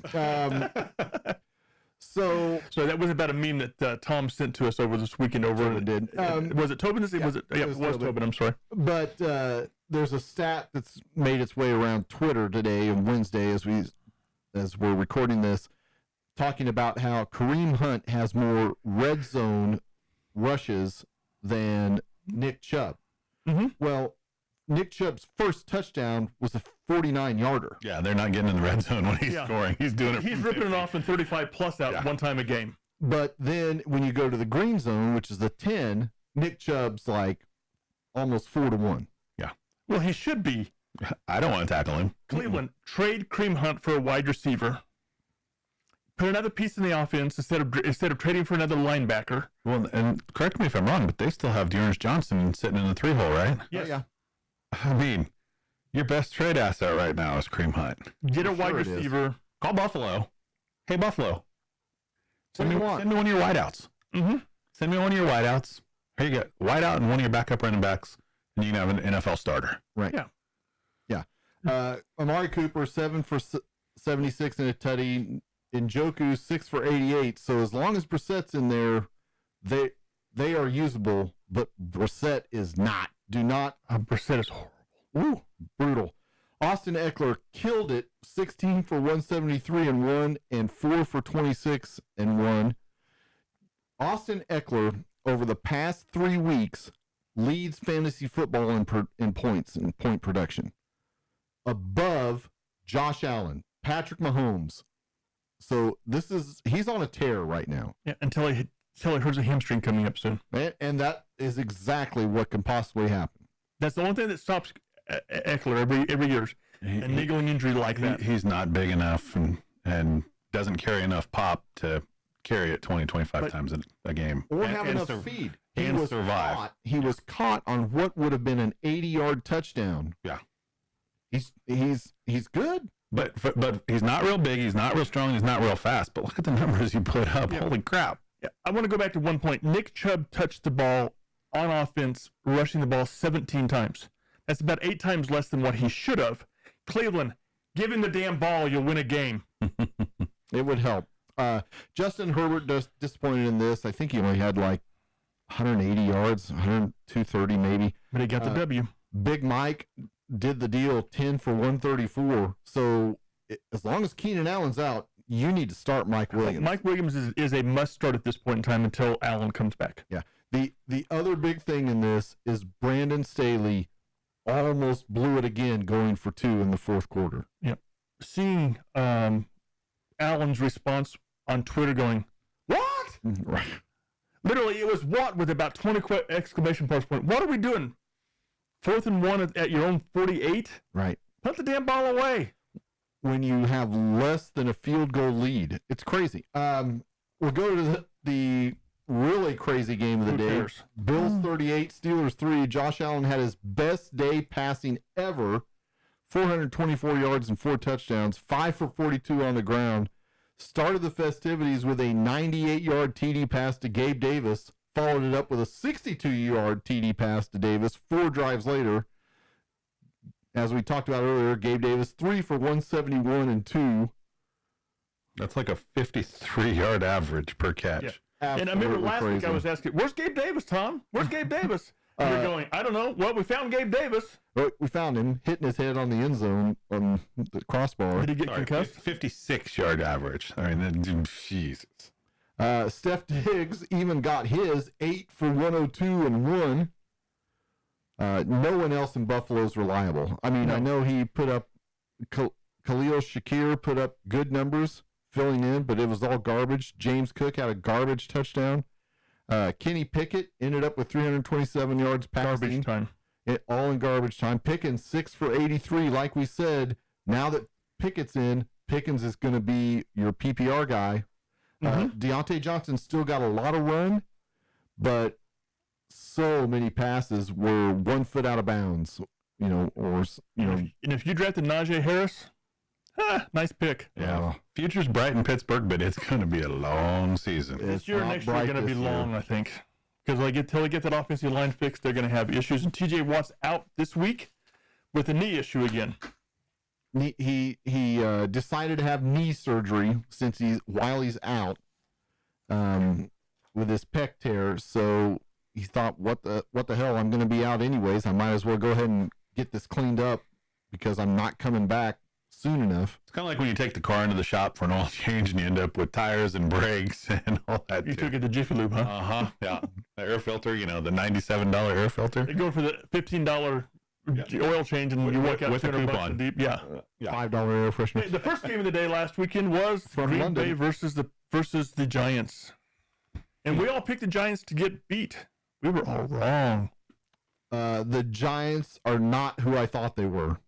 [SPEAKER 1] So
[SPEAKER 2] that was about a meme that Tom sent to us over this weekend.
[SPEAKER 1] It did.
[SPEAKER 2] Was it Tobin?
[SPEAKER 1] Yeah,
[SPEAKER 2] it was Tobin. I'm sorry.
[SPEAKER 1] But there's a stat that's made its way around Twitter today and Wednesday as we're recording this, talking about how Kareem Hunt has more red zone rushes than Nick Chubb.
[SPEAKER 2] Mm-hmm.
[SPEAKER 1] Well, Nick Chubb's first touchdown was a 49-yarder.
[SPEAKER 3] Yeah, they're not getting in the red zone when he's scoring. He's doing it.
[SPEAKER 2] He's ripping it off in 35+ out one time a game.
[SPEAKER 1] But then when you go to the green zone, which is the 10, Nick Chubb's like almost 4-1.
[SPEAKER 3] Yeah.
[SPEAKER 2] Well, he should be.
[SPEAKER 3] I don't want to tackle him.
[SPEAKER 2] Cleveland, trade Kareem Hunt for a wide receiver. Put another piece in the offense instead of trading for another linebacker.
[SPEAKER 3] Well, and correct me if I'm wrong, but they still have Dearness Johnson sitting in the 3-hole, right?
[SPEAKER 2] Yes.
[SPEAKER 1] Oh, yeah.
[SPEAKER 3] I mean, your best trade asset right now is Kareem Hunt.
[SPEAKER 2] Get a wide receiver.
[SPEAKER 3] Call Buffalo. Hey, Buffalo. Send me one of your wideouts.
[SPEAKER 2] Mm-hmm.
[SPEAKER 3] Send me one of your wideouts. Here you go. Wideout and one of your backup running backs, and you can have an NFL starter.
[SPEAKER 1] Right. Yeah. Amari Cooper, 7 for 76 and a tutty. Njoku, 6 for 88. So as long as Brissett's in there, they are usable, but Brissett is not.
[SPEAKER 2] Brissett is horrible.
[SPEAKER 1] Ooh, brutal. Austin Eckler killed it, 16 for 173 and 1, and 4 for 26 and 1. Austin Eckler, over the past 3 weeks, leads fantasy football in points and point production, above Josh Allen, Patrick Mahomes. So he's on a tear right now.
[SPEAKER 2] Yeah, until he hurts a hamstring coming up soon.
[SPEAKER 1] And that is exactly what can possibly happen.
[SPEAKER 2] That's the only thing that stops Eckler every year. A niggling injury like that.
[SPEAKER 3] He's not big enough and doesn't carry enough pop to carry it 25 times a game.
[SPEAKER 1] Or have enough speed. He was caught on what would have been an 80-yard touchdown.
[SPEAKER 3] Yeah.
[SPEAKER 1] He's good.
[SPEAKER 3] But he's not real big, he's not real strong, he's not real fast. But look at the numbers you put up.
[SPEAKER 2] Yeah.
[SPEAKER 3] Holy crap.
[SPEAKER 2] Yeah. I want to go back to one point. Nick Chubb touched the ball on offense, rushing the ball 17 times. That's about 8 times less than what he should have. Cleveland, give him the damn ball, you'll win a game.
[SPEAKER 1] It would help. Justin Herbert disappointed in this. I think he only had like 180 yards, 230 maybe.
[SPEAKER 2] But he got the W.
[SPEAKER 1] Big Mike did the deal, 10 for 134. So as long as Keenan Allen's out, you need to start Mike Williams.
[SPEAKER 2] Mike Williams is a must start at this point in time until Allen comes back.
[SPEAKER 1] Yeah. The other big thing in this is Brandon Staley almost blew it again, going for 2 in the fourth quarter.
[SPEAKER 2] Yep. Seeing Allen's response on Twitter going, "What?"
[SPEAKER 1] Right.
[SPEAKER 2] Literally, it was what with about 20 exclamation points. What are we doing? 4th and 1 at your own 48?
[SPEAKER 1] Right.
[SPEAKER 2] Put the damn ball away.
[SPEAKER 1] When you have less than a field goal lead, it's crazy. We'll go to the really crazy game of the
[SPEAKER 2] Who
[SPEAKER 1] day.
[SPEAKER 2] cares?
[SPEAKER 1] Bills 38, Steelers 3. Josh Allen had his best day passing ever. 424 yards and 4 touchdowns, 5 for 42 on the ground. Started the festivities with a 98-yard TD pass to Gabe Davis, followed it up with a 62-yard TD pass to Davis 4 drives later. As we talked about earlier, Gabe Davis 3 for 171 and 2.
[SPEAKER 3] That's like a 53-yard average per catch.
[SPEAKER 2] Yeah. And I remember last week I was asking, "Where's Gabe Davis, Tom? Where's Gabe Davis?" And you're going, "I don't know." Well, we found Gabe Davis.
[SPEAKER 1] We found him hitting his head on the end zone on the crossbar.
[SPEAKER 2] Did he get concussed?
[SPEAKER 3] 56-yard average. I mean, Jesus.
[SPEAKER 1] Steph Diggs even got his 8 for 102 and 1. No one else in Buffalo is reliable. I mean, I know he put up, Khalil Shakir put up good numbers filling in, but it was all garbage. James Cook had a garbage touchdown. Kenny Pickett ended up with 327 yards passing.
[SPEAKER 2] Garbage time.
[SPEAKER 1] All in garbage time. Pickens 6 for 83. Like we said, now that Pickett's in, Pickens is going to be your PPR guy. Deontay Johnson still got a lot of run, but so many passes were 1 foot out of bounds. And
[SPEAKER 2] if you drafted Najee Harris, nice pick.
[SPEAKER 3] Yeah. Future's bright in Pittsburgh, but it's going to be a long season.
[SPEAKER 2] This year and next year are going to be long, I think. Because until they get that offensive line fixed, they're going to have issues. And TJ Watt's out this week with a knee issue again.
[SPEAKER 1] He decided to have knee surgery while he's out with his pec tear. So he thought, what the hell? I'm going to be out anyways. I might as well go ahead and get this cleaned up because I'm not coming back soon enough.
[SPEAKER 3] It's kind of like when you take the car into the shop for an oil change and you end up with tires and brakes and all that.
[SPEAKER 2] You took it to Jiffy Lube, huh?
[SPEAKER 3] Yeah. The air filter, the $97 air filter.
[SPEAKER 2] They go for the $15 oil change and you walk out
[SPEAKER 3] with a coupon.
[SPEAKER 2] deep. Yeah.
[SPEAKER 1] $5 air freshener.
[SPEAKER 2] The first game of the day last weekend was Green Bay versus the Giants. And we all picked the Giants to get beat. We were all wrong.
[SPEAKER 1] The Giants are not who I thought they were,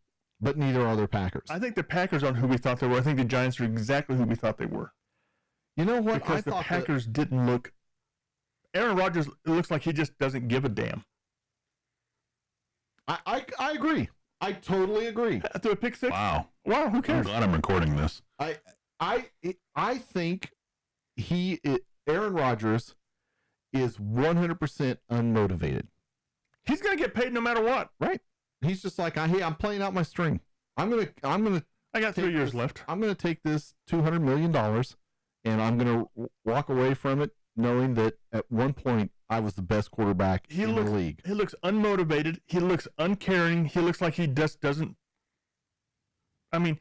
[SPEAKER 1] but neither are the Packers.
[SPEAKER 2] I think the Packers aren't who we thought they were. I think the Giants are exactly who we thought they were.
[SPEAKER 1] You know what?
[SPEAKER 2] Because the Packers didn't look. Aaron Rodgers, it looks like he just doesn't give a damn.
[SPEAKER 1] I agree. I totally agree.
[SPEAKER 2] Through a pick six?
[SPEAKER 3] Wow.
[SPEAKER 2] Who cares?
[SPEAKER 3] I'm glad I'm recording this.
[SPEAKER 1] I think Aaron Rodgers is 100% unmotivated.
[SPEAKER 2] He's going to get paid no matter what.
[SPEAKER 1] Right. He's just like, hey, I'm playing out my string. I
[SPEAKER 2] got 3 years left.
[SPEAKER 1] I'm going to take this $200 million and I'm going to walk away from it knowing that at one point I was the best quarterback in the league.
[SPEAKER 2] He looks unmotivated. He looks uncaring. He looks like he just doesn't. I mean,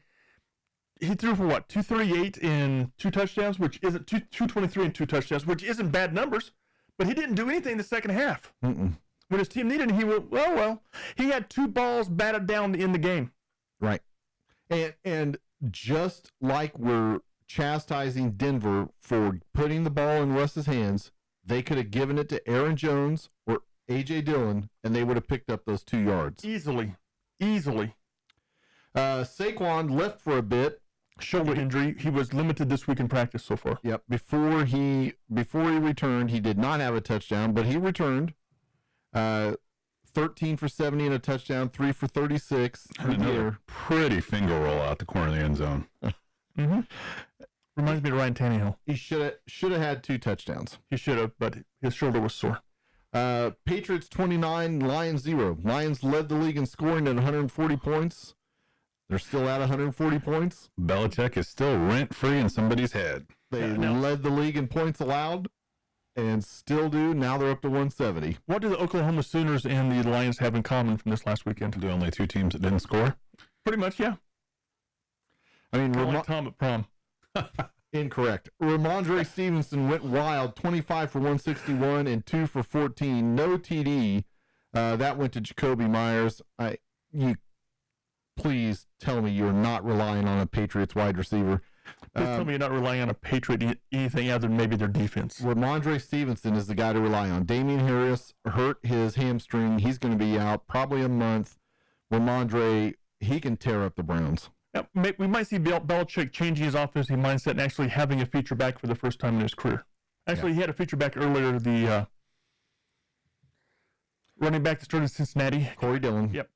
[SPEAKER 2] he threw for what? 238 and 2 touchdowns, which isn't 223 and 2 touchdowns, which isn't bad numbers, but he didn't do anything in the second half. When his team needed him, he went, well, he had 2 balls batted down to end the game.
[SPEAKER 1] Right. And just like we're chastising Denver for putting the ball in Russ's hands, they could have given it to Aaron Jones or A.J. Dillon, and they would have picked up those 2 yards.
[SPEAKER 2] Easily.
[SPEAKER 1] Saquon left for a bit.
[SPEAKER 2] Shoulder injury. He was limited this week in practice so far.
[SPEAKER 1] Yep. Before he returned, he did not have a touchdown, but he returned. 13 for 70 and a touchdown, 3 for 36.
[SPEAKER 3] Another pretty finger roll out the corner of the end zone.
[SPEAKER 2] Reminds me of Ryan Tannehill.
[SPEAKER 1] He should have had 2 touchdowns.
[SPEAKER 2] He should have, but his shoulder was sore.
[SPEAKER 1] Patriots 29, Lions 0. Lions led the league in scoring at 140 points. They're still at 140 points.
[SPEAKER 3] Belichick is still rent-free in somebody's head.
[SPEAKER 1] They led the league in points allowed and still do. Now they're up to 170.
[SPEAKER 2] What do the Oklahoma Sooners and the Lions have in common from this last weekend?
[SPEAKER 3] The only 2 teams that didn't score?
[SPEAKER 2] Pretty much, yeah.
[SPEAKER 1] I mean,
[SPEAKER 2] like Tom at prom.
[SPEAKER 1] Incorrect. Ramondre Stevenson went wild, 25 for 161 and 2 for 14. No TD. That went to Jacoby Myers. Please tell me you're not relying on a Patriots wide receiver.
[SPEAKER 2] Please tell me you're not relying on a Patriot anything other than maybe their defense.
[SPEAKER 1] Ramondre Stevenson is the guy to rely on. Damian Harris hurt his hamstring. He's going to be out probably a month. Ramondre, he can tear up the Browns.
[SPEAKER 2] Now, we might see Belichick changing his offensive mindset and actually having a feature back for the first time in his career. Actually, he had a feature back earlier, the running back that started in Cincinnati.
[SPEAKER 1] Corey Dillon.
[SPEAKER 2] Yep.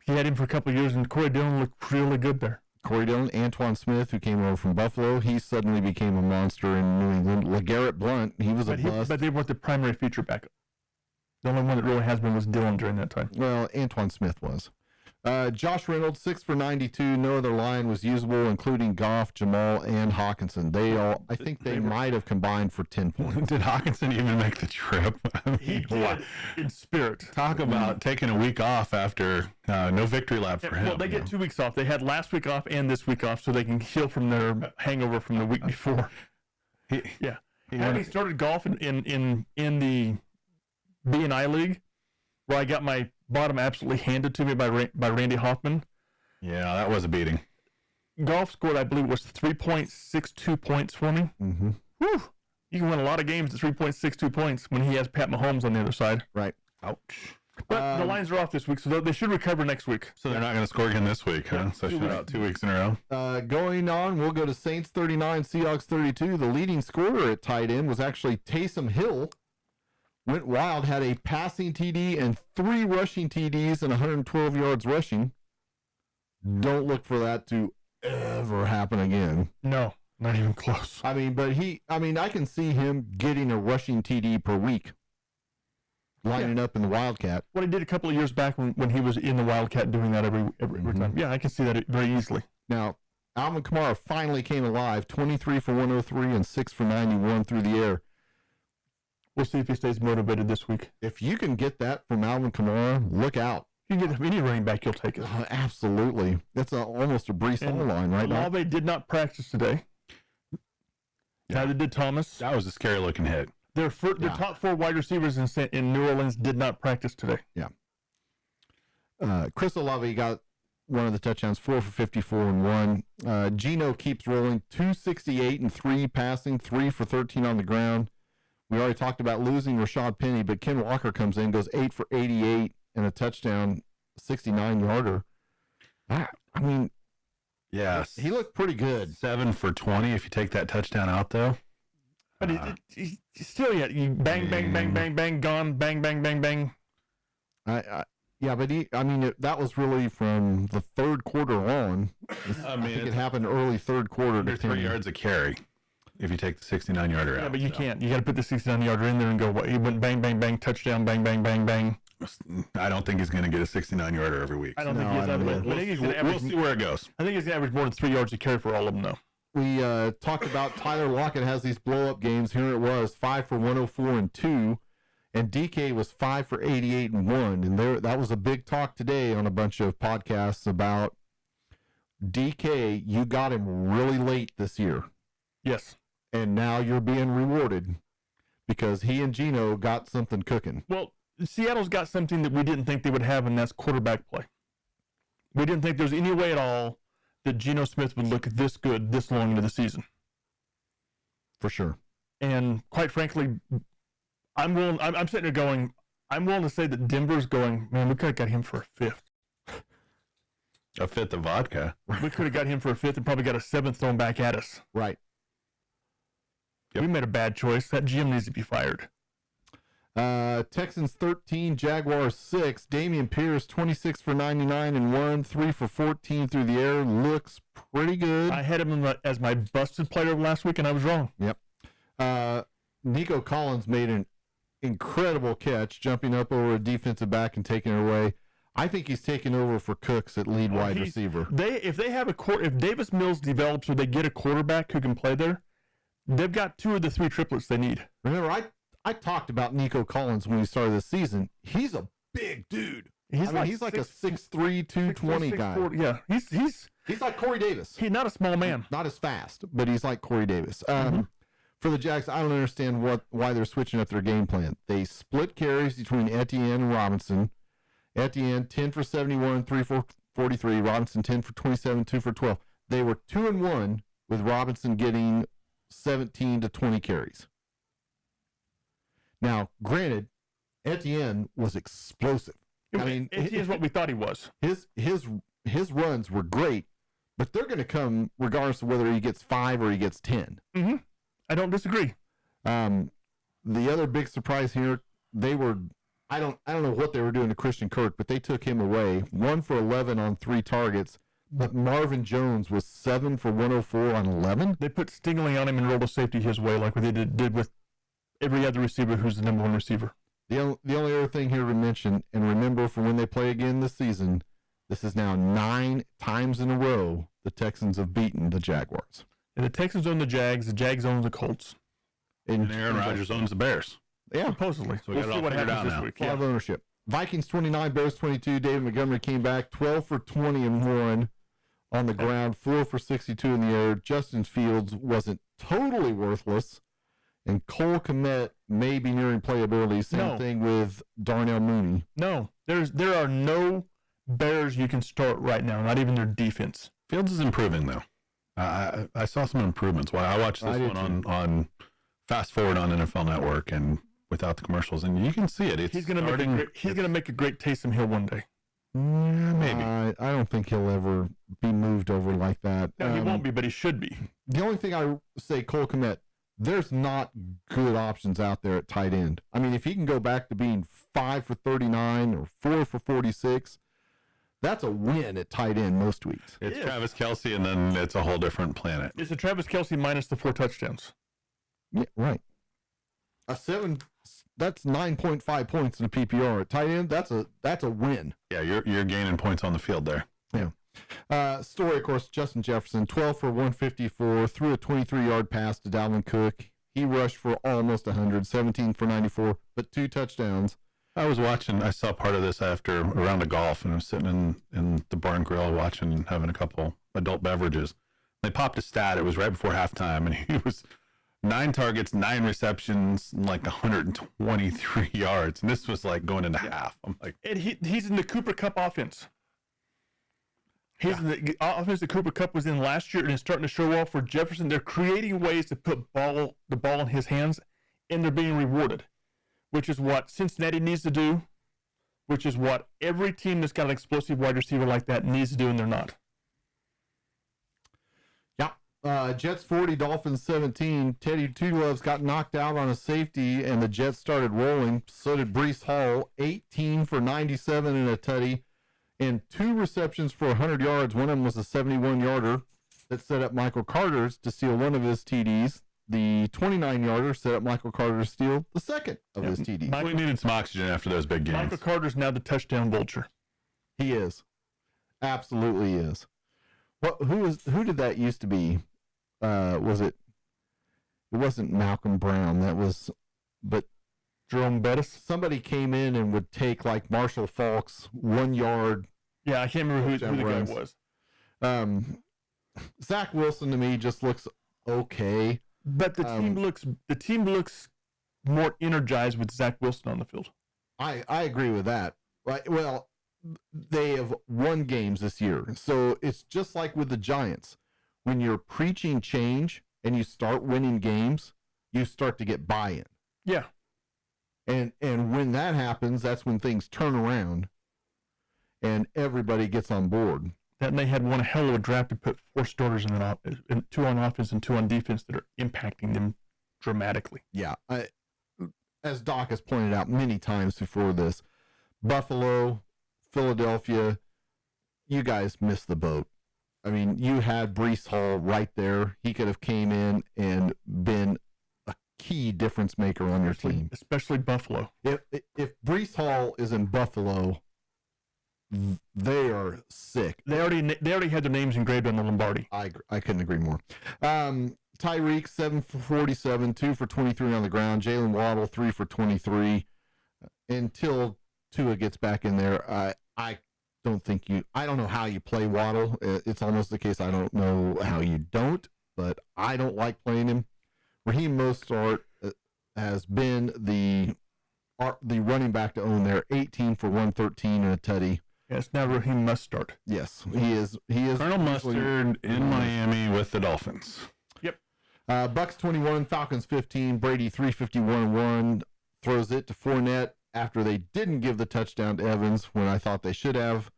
[SPEAKER 2] He had him for a couple of years, and Corey Dillon looked really good there.
[SPEAKER 1] Corey Dillon, Antoine Smith, who came over from Buffalo, he suddenly became a monster in New England. LeGarrette Blount, he was a bust.
[SPEAKER 2] But they weren't the primary feature backup. The only one that really has been was Dillon during that time.
[SPEAKER 1] Well, Antoine Smith was. Josh Reynolds, 6 for 92. No other line was usable, including Goff, Jamal, and Hawkinson. I think they might have combined for 10 points.
[SPEAKER 3] Did Hawkinson even make the trip?
[SPEAKER 2] He did in spirit.
[SPEAKER 3] Talk about taking a week off after no victory lap for him.
[SPEAKER 2] Well, they get 2 weeks off. They had last week off and this week off, so they can heal from their hangover from the week before. Having started golf in the B&I League, where I got my bottom absolutely handed to me by Randy Hoffman.
[SPEAKER 3] Yeah, that was a beating.
[SPEAKER 2] Golf scored, I believe, was 3.62 points for me.
[SPEAKER 1] Mm-hmm.
[SPEAKER 2] Whew. You can win a lot of games at 3.62 points when he has Pat Mahomes on the other side.
[SPEAKER 1] Right.
[SPEAKER 3] Ouch.
[SPEAKER 2] But the lines are off this week, so they should recover next week.
[SPEAKER 3] So they're not going to score again this week, huh? So she's out 2 weeks in a row.
[SPEAKER 1] Going on, we'll go to Saints 39, Seahawks 32. The leading scorer at tight end was actually Taysom Hill. Went wild, had a passing TD and 3 rushing TDs and 112 yards rushing. Don't look for that to ever happen again.
[SPEAKER 2] No, not even close.
[SPEAKER 1] I mean, I can see him getting a rushing TD per week, lining up in the Wildcat.
[SPEAKER 2] What he did a couple of years back when he was in the Wildcat doing that every time. Yeah, I can see that very easily.
[SPEAKER 1] Now, Alvin Kamara finally came alive, 23 for 103 and 6 for 91 through the air.
[SPEAKER 2] We'll see if he stays motivated this week.
[SPEAKER 1] If you can get that from Alvin Kamara, look out.
[SPEAKER 2] You can get any running back, you'll take it.
[SPEAKER 1] Absolutely. That's almost a Breece Hall line right now.
[SPEAKER 2] Olave did not practice today.
[SPEAKER 3] Yeah.
[SPEAKER 2] Neither did Thomas.
[SPEAKER 3] That was a scary looking hit.
[SPEAKER 2] Their top 4 wide receivers in New Orleans did not practice today.
[SPEAKER 1] Yeah. Chris Olave got one of the touchdowns, 4 for 54 and 1. Geno keeps rolling, 268 and 3 passing, 3 for 13 on the ground. We already talked about losing Rashad Penny, but Ken Walker comes in, goes 8 for 88 and a touchdown, 69-yarder. I mean,
[SPEAKER 3] yes,
[SPEAKER 1] he looked pretty good.
[SPEAKER 3] 7 for 20 if you take that touchdown out, though.
[SPEAKER 2] But he still, you bang, bang, bang, bang, bang, gone, bang, bang, bang, bang.
[SPEAKER 1] Yeah, but that was really from the third quarter on. I think it happened early third quarter.
[SPEAKER 3] Under 3 yards a carry. If you take the 69-yarder out.
[SPEAKER 2] Yeah, but you can't. You got to put the 69-yarder in there and go, he went bang, bang, bang, touchdown, bang, bang, bang, bang.
[SPEAKER 3] I don't think he's going to get a 69-yarder every week.
[SPEAKER 2] I don't think he is either. But I think he's going to average.
[SPEAKER 3] We'll see where it goes.
[SPEAKER 2] I think he's going to average more than 3 yards a carry for all of them, though.
[SPEAKER 1] We talked about Tyler Lockett has these blow-up games. Here it was, 5 for 104 and 2. And DK was 5 for 88 and 1. And that was a big talk today on a bunch of podcasts about DK. You got him really late this year.
[SPEAKER 2] Yes.
[SPEAKER 1] And now you're being rewarded because he and Geno got something cooking.
[SPEAKER 2] Well, Seattle's got something that we didn't think they would have, and that's quarterback play. We didn't think there was any way at all that Geno Smith would look this good this long into the season.
[SPEAKER 1] For sure.
[SPEAKER 2] And quite frankly, I'm sitting there going, I'm willing to say that Denver's going, man, we could have got him for a 5th.
[SPEAKER 3] A 5th of vodka.
[SPEAKER 2] We could have got him for a 5th and probably got a 7th thrown back at us.
[SPEAKER 1] Right.
[SPEAKER 2] Yep. We made a bad choice. That GM needs to be fired.
[SPEAKER 1] Texans 13, Jaguars 6. Dameon Pierce 26 for 99 and 1, 3 for 14 through the air. Looks pretty good.
[SPEAKER 2] I had him as my busted player last week, and I was wrong.
[SPEAKER 1] Yep. Nico Collins made an incredible catch, jumping up over a defensive back and taking it away. I think he's taking over for Cooks at lead wide receiver.
[SPEAKER 2] If Davis Mills develops or they get a quarterback who can play there, they've got 2 of the 3 triplets they need.
[SPEAKER 1] Remember, I talked about Nico Collins when we started this season. He's a big dude. He's like a 6'3", 220 guy.
[SPEAKER 2] 4, yeah,
[SPEAKER 1] he's like Corey Davis.
[SPEAKER 2] He's not a small man.
[SPEAKER 1] Not as fast, but he's like Corey Davis. For the Jags, I don't understand why they're switching up their game plan. They split carries between Etienne and Robinson. Etienne 10 for 71, 3 for 43. Robinson 10 for 27, 2 for 12. They were 2-1 with Robinson getting 17 to 20 carries. Now, granted, Etienne was explosive. I mean,
[SPEAKER 2] Etienne's what we thought he was.
[SPEAKER 1] His runs were great, but they're going to come regardless of whether he gets 5 or he gets 10.
[SPEAKER 2] Mm-hmm. I don't disagree.
[SPEAKER 1] The other big surprise here, I don't know what they were doing to Christian Kirk, but they took him away. 1 for 11 on 3 targets, but Marvin Jones was 7 for 104 on 11.
[SPEAKER 2] They put Stingley on him and rolled a safety his way like they did with every other receiver who's the number 1 receiver.
[SPEAKER 1] The only other thing here to mention, and remember for when they play again this season, this is now 9 times in a row the Texans have beaten the Jaguars.
[SPEAKER 2] And the Texans own the Jags own the Colts.
[SPEAKER 3] And Aaron Rodgers owns the Bears.
[SPEAKER 1] Yeah.
[SPEAKER 2] Supposedly.
[SPEAKER 3] So we got it all figured out now.
[SPEAKER 2] week.
[SPEAKER 1] Five ownership. Vikings 29, Bears 22. David Montgomery came back 12 for 20 and 1 on the ground, 4 for 62 in the air. Justin Fields wasn't totally worthless. And Cole Kmet may be nearing playability. Same thing with Darnell Mooney.
[SPEAKER 2] No, there are no Bears you can start right now, not even their defense.
[SPEAKER 3] Fields is improving, though. I saw some improvements. Well, I watched this one on fast forward on NFL Network and without the commercials, and you can see it.
[SPEAKER 2] He's going to make a great Taysom Hill one day.
[SPEAKER 3] Maybe.
[SPEAKER 1] I don't think he'll ever be moved over like that.
[SPEAKER 2] No, he won't be, but he should be.
[SPEAKER 1] The only thing I say, Cole Kmet, there's not good options out there at tight end. I mean, if he can go back to being 5 for 39 or 4 for 46, that's a win at tight end most weeks.
[SPEAKER 3] It's Travis Kelce, and then it's a whole different planet.
[SPEAKER 2] It's a Travis Kelce minus the 4 touchdowns.
[SPEAKER 1] Yeah, right. That's 9.5 points in a PPR at tight end. That's a win.
[SPEAKER 3] Yeah, you're gaining points on the field there.
[SPEAKER 1] Yeah. Story, of course, Justin Jefferson, 12 for 154, threw a 23-yard pass to Dalvin Cook. He rushed for almost 100, 17 for 94, but 2 touchdowns.
[SPEAKER 3] I saw part of this after a round of golf, and I was sitting in the barn grill watching, having a couple adult beverages. They popped a stat. It was right before halftime, and he was 9 targets, 9 receptions, and like 123 yards. And this was like going into half. I'm like,
[SPEAKER 2] And he's in the Cooper Cup offense. He's in the offense that Cooper Cup was in last year, and it's starting to show off for Jefferson. They're creating ways to put the ball in his hands, and they're being rewarded, which is what Cincinnati needs to do, which is what every team that's got an explosive wide receiver like that needs to do, and they're not.
[SPEAKER 1] Yeah. Jets 40, Dolphins 17. Teddy Two Gloves got knocked out on a safety, and the Jets started rolling. So did Breece Hall, 18 for 97 and a tutty, and 2 receptions for 100 yards. One of them was a 71-yarder that set up Michael Carter's to steal one of his TDs. The 29-yarder set up Michael Carter to steal the second of his TDs.
[SPEAKER 3] we needed some oxygen after those big games.
[SPEAKER 2] Michael Carter's now the touchdown vulture.
[SPEAKER 1] He is. Absolutely is. Who did that used to be? It wasn't Malcolm Brown. But
[SPEAKER 2] Jerome Bettis.
[SPEAKER 1] Somebody came in and would take like Marshall Faulk's 1 yard.
[SPEAKER 2] Yeah, I can't remember who the guy was.
[SPEAKER 1] Zach Wilson to me just looks okay.
[SPEAKER 2] But the team looks more energized with Zach Wilson on the field.
[SPEAKER 1] I agree with that. Right. Well, they have won games this year. So it's just like with the Giants. When you're preaching change and you start winning games, you start to get buy-in.
[SPEAKER 2] Yeah.
[SPEAKER 1] And when that happens, that's when things turn around and everybody gets on board.
[SPEAKER 2] And they had one hell of a draft to put 4 starters in and 2 on offense and 2 on defense that are impacting them dramatically.
[SPEAKER 1] Yeah. As Doc has pointed out many times before this, Buffalo, Philadelphia, you guys missed the boat. I mean, you had Breece Hall right there. He could have came in and been a key difference maker on your team.
[SPEAKER 2] Especially Buffalo.
[SPEAKER 1] If Breece Hall is in Buffalo, they are sick.
[SPEAKER 2] They already had their names engraved on the Lombardi.
[SPEAKER 1] I couldn't agree more. Tyreek, 7 for 47, 2 for 23 on the ground. Jalen Waddle, 3 for 23. Until Tua gets back in there, I don't know how you play Waddle. It's almost the case I don't know how you don't, but I don't like playing him. Raheem Mostert has been the running back to own there, 18 for 113 and a tutty.
[SPEAKER 2] Yes, now Raheem must start.
[SPEAKER 1] Yes, he is. He is.
[SPEAKER 3] Colonel Mustard in Miami with the Dolphins.
[SPEAKER 2] Yep.
[SPEAKER 1] Bucks 21, Falcons 15. Brady 351-1 throws it to Fournette after they didn't give the touchdown to Evans when I thought they should have.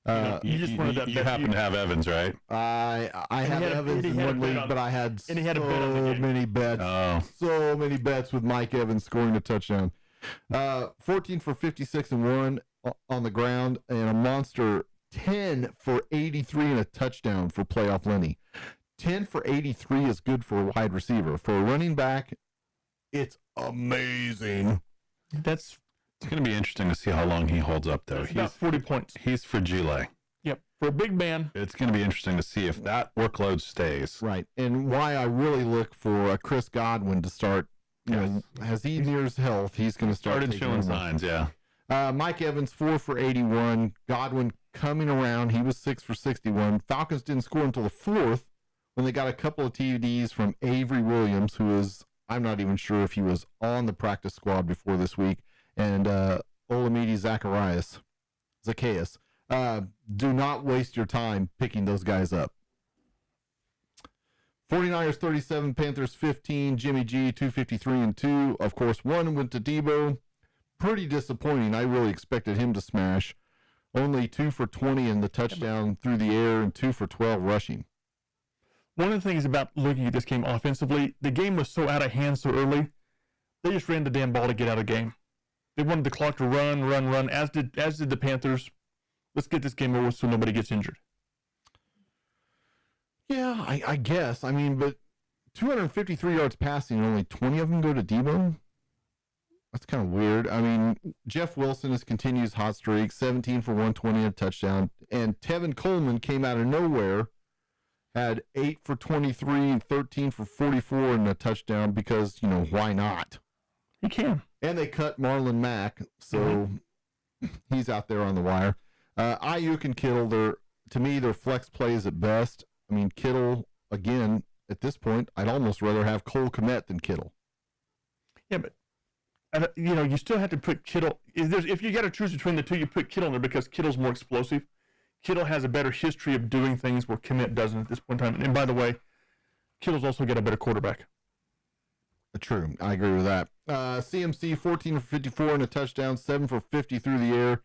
[SPEAKER 2] You just wanted that
[SPEAKER 3] You
[SPEAKER 2] bet.
[SPEAKER 3] happen to have Evans, right?
[SPEAKER 1] I have Evans in one league, but I had
[SPEAKER 2] and he had a bet on the game.
[SPEAKER 1] many bets.
[SPEAKER 3] Oh.
[SPEAKER 1] So many bets with Mike Evans scoring a touchdown. 14 for 56-1 on the ground, and a monster 10 for 83 and a touchdown for playoff Lenny. 10 for 83 is good for a wide receiver. For a running back, it's amazing.
[SPEAKER 2] That's
[SPEAKER 3] It's going to be interesting to see how long he holds up, though.
[SPEAKER 2] about 40 points.
[SPEAKER 3] He's fragile.
[SPEAKER 2] Yep. For a big man.
[SPEAKER 3] It's going to be interesting to see if that workload stays.
[SPEAKER 1] Right. And why I really look for a Chris Godwin to start, you know, as he nears health, he's going to start
[SPEAKER 3] Started showing
[SPEAKER 1] over.
[SPEAKER 3] signs, yeah.
[SPEAKER 1] Mike Evans, 4 for 81. Godwin coming around. He was 6 for 61. Falcons didn't score until the fourth when they got a couple of TDs from Avery Williams, who is, I'm not even sure if he was on the practice squad before this week, and Olamide Zacchaeus. Do not waste your time picking those guys up. 49ers 37, Panthers 15, Jimmy G 253-2. Of course, one went to Debo. Pretty disappointing. I really expected him to smash. Only 2 for 20 in the touchdown through the air and 2 for 12 rushing.
[SPEAKER 2] One of the things about looking at this game offensively, the game was so out of hand so early, they just ran the damn ball to get out of the game. They wanted the clock to run, as did the Panthers. Let's get this game over so nobody gets injured.
[SPEAKER 1] Yeah, I guess. I mean, but 253 yards passing, and only 20 of them go to Debo? That's kind of weird. I mean, Jeff Wilson has continued his hot streak, 17 for 120 and a touchdown. And Tevin Coleman came out of nowhere, had 8 for 23 and 13 for 44 and a touchdown because, you know, why not?
[SPEAKER 2] He can.
[SPEAKER 1] And they cut Marlon Mack, so he's out there on the wire. Ayuk and Kittle, to me, they're flex plays at best. I mean, Kittle, again, at this point, I'd almost rather have Cole Kmet than Kittle.
[SPEAKER 2] Yeah, but you know, you still have to put Kittle. If you got to choose between the two, you put Kittle in there because Kittle's more explosive. Kittle has a better history of doing things where Kmet doesn't at this point in time. And by the way, Kittle's also got a better quarterback.
[SPEAKER 1] True. I agree with that. CMC, 14 for 54 and a touchdown, 7 for 50 through the air,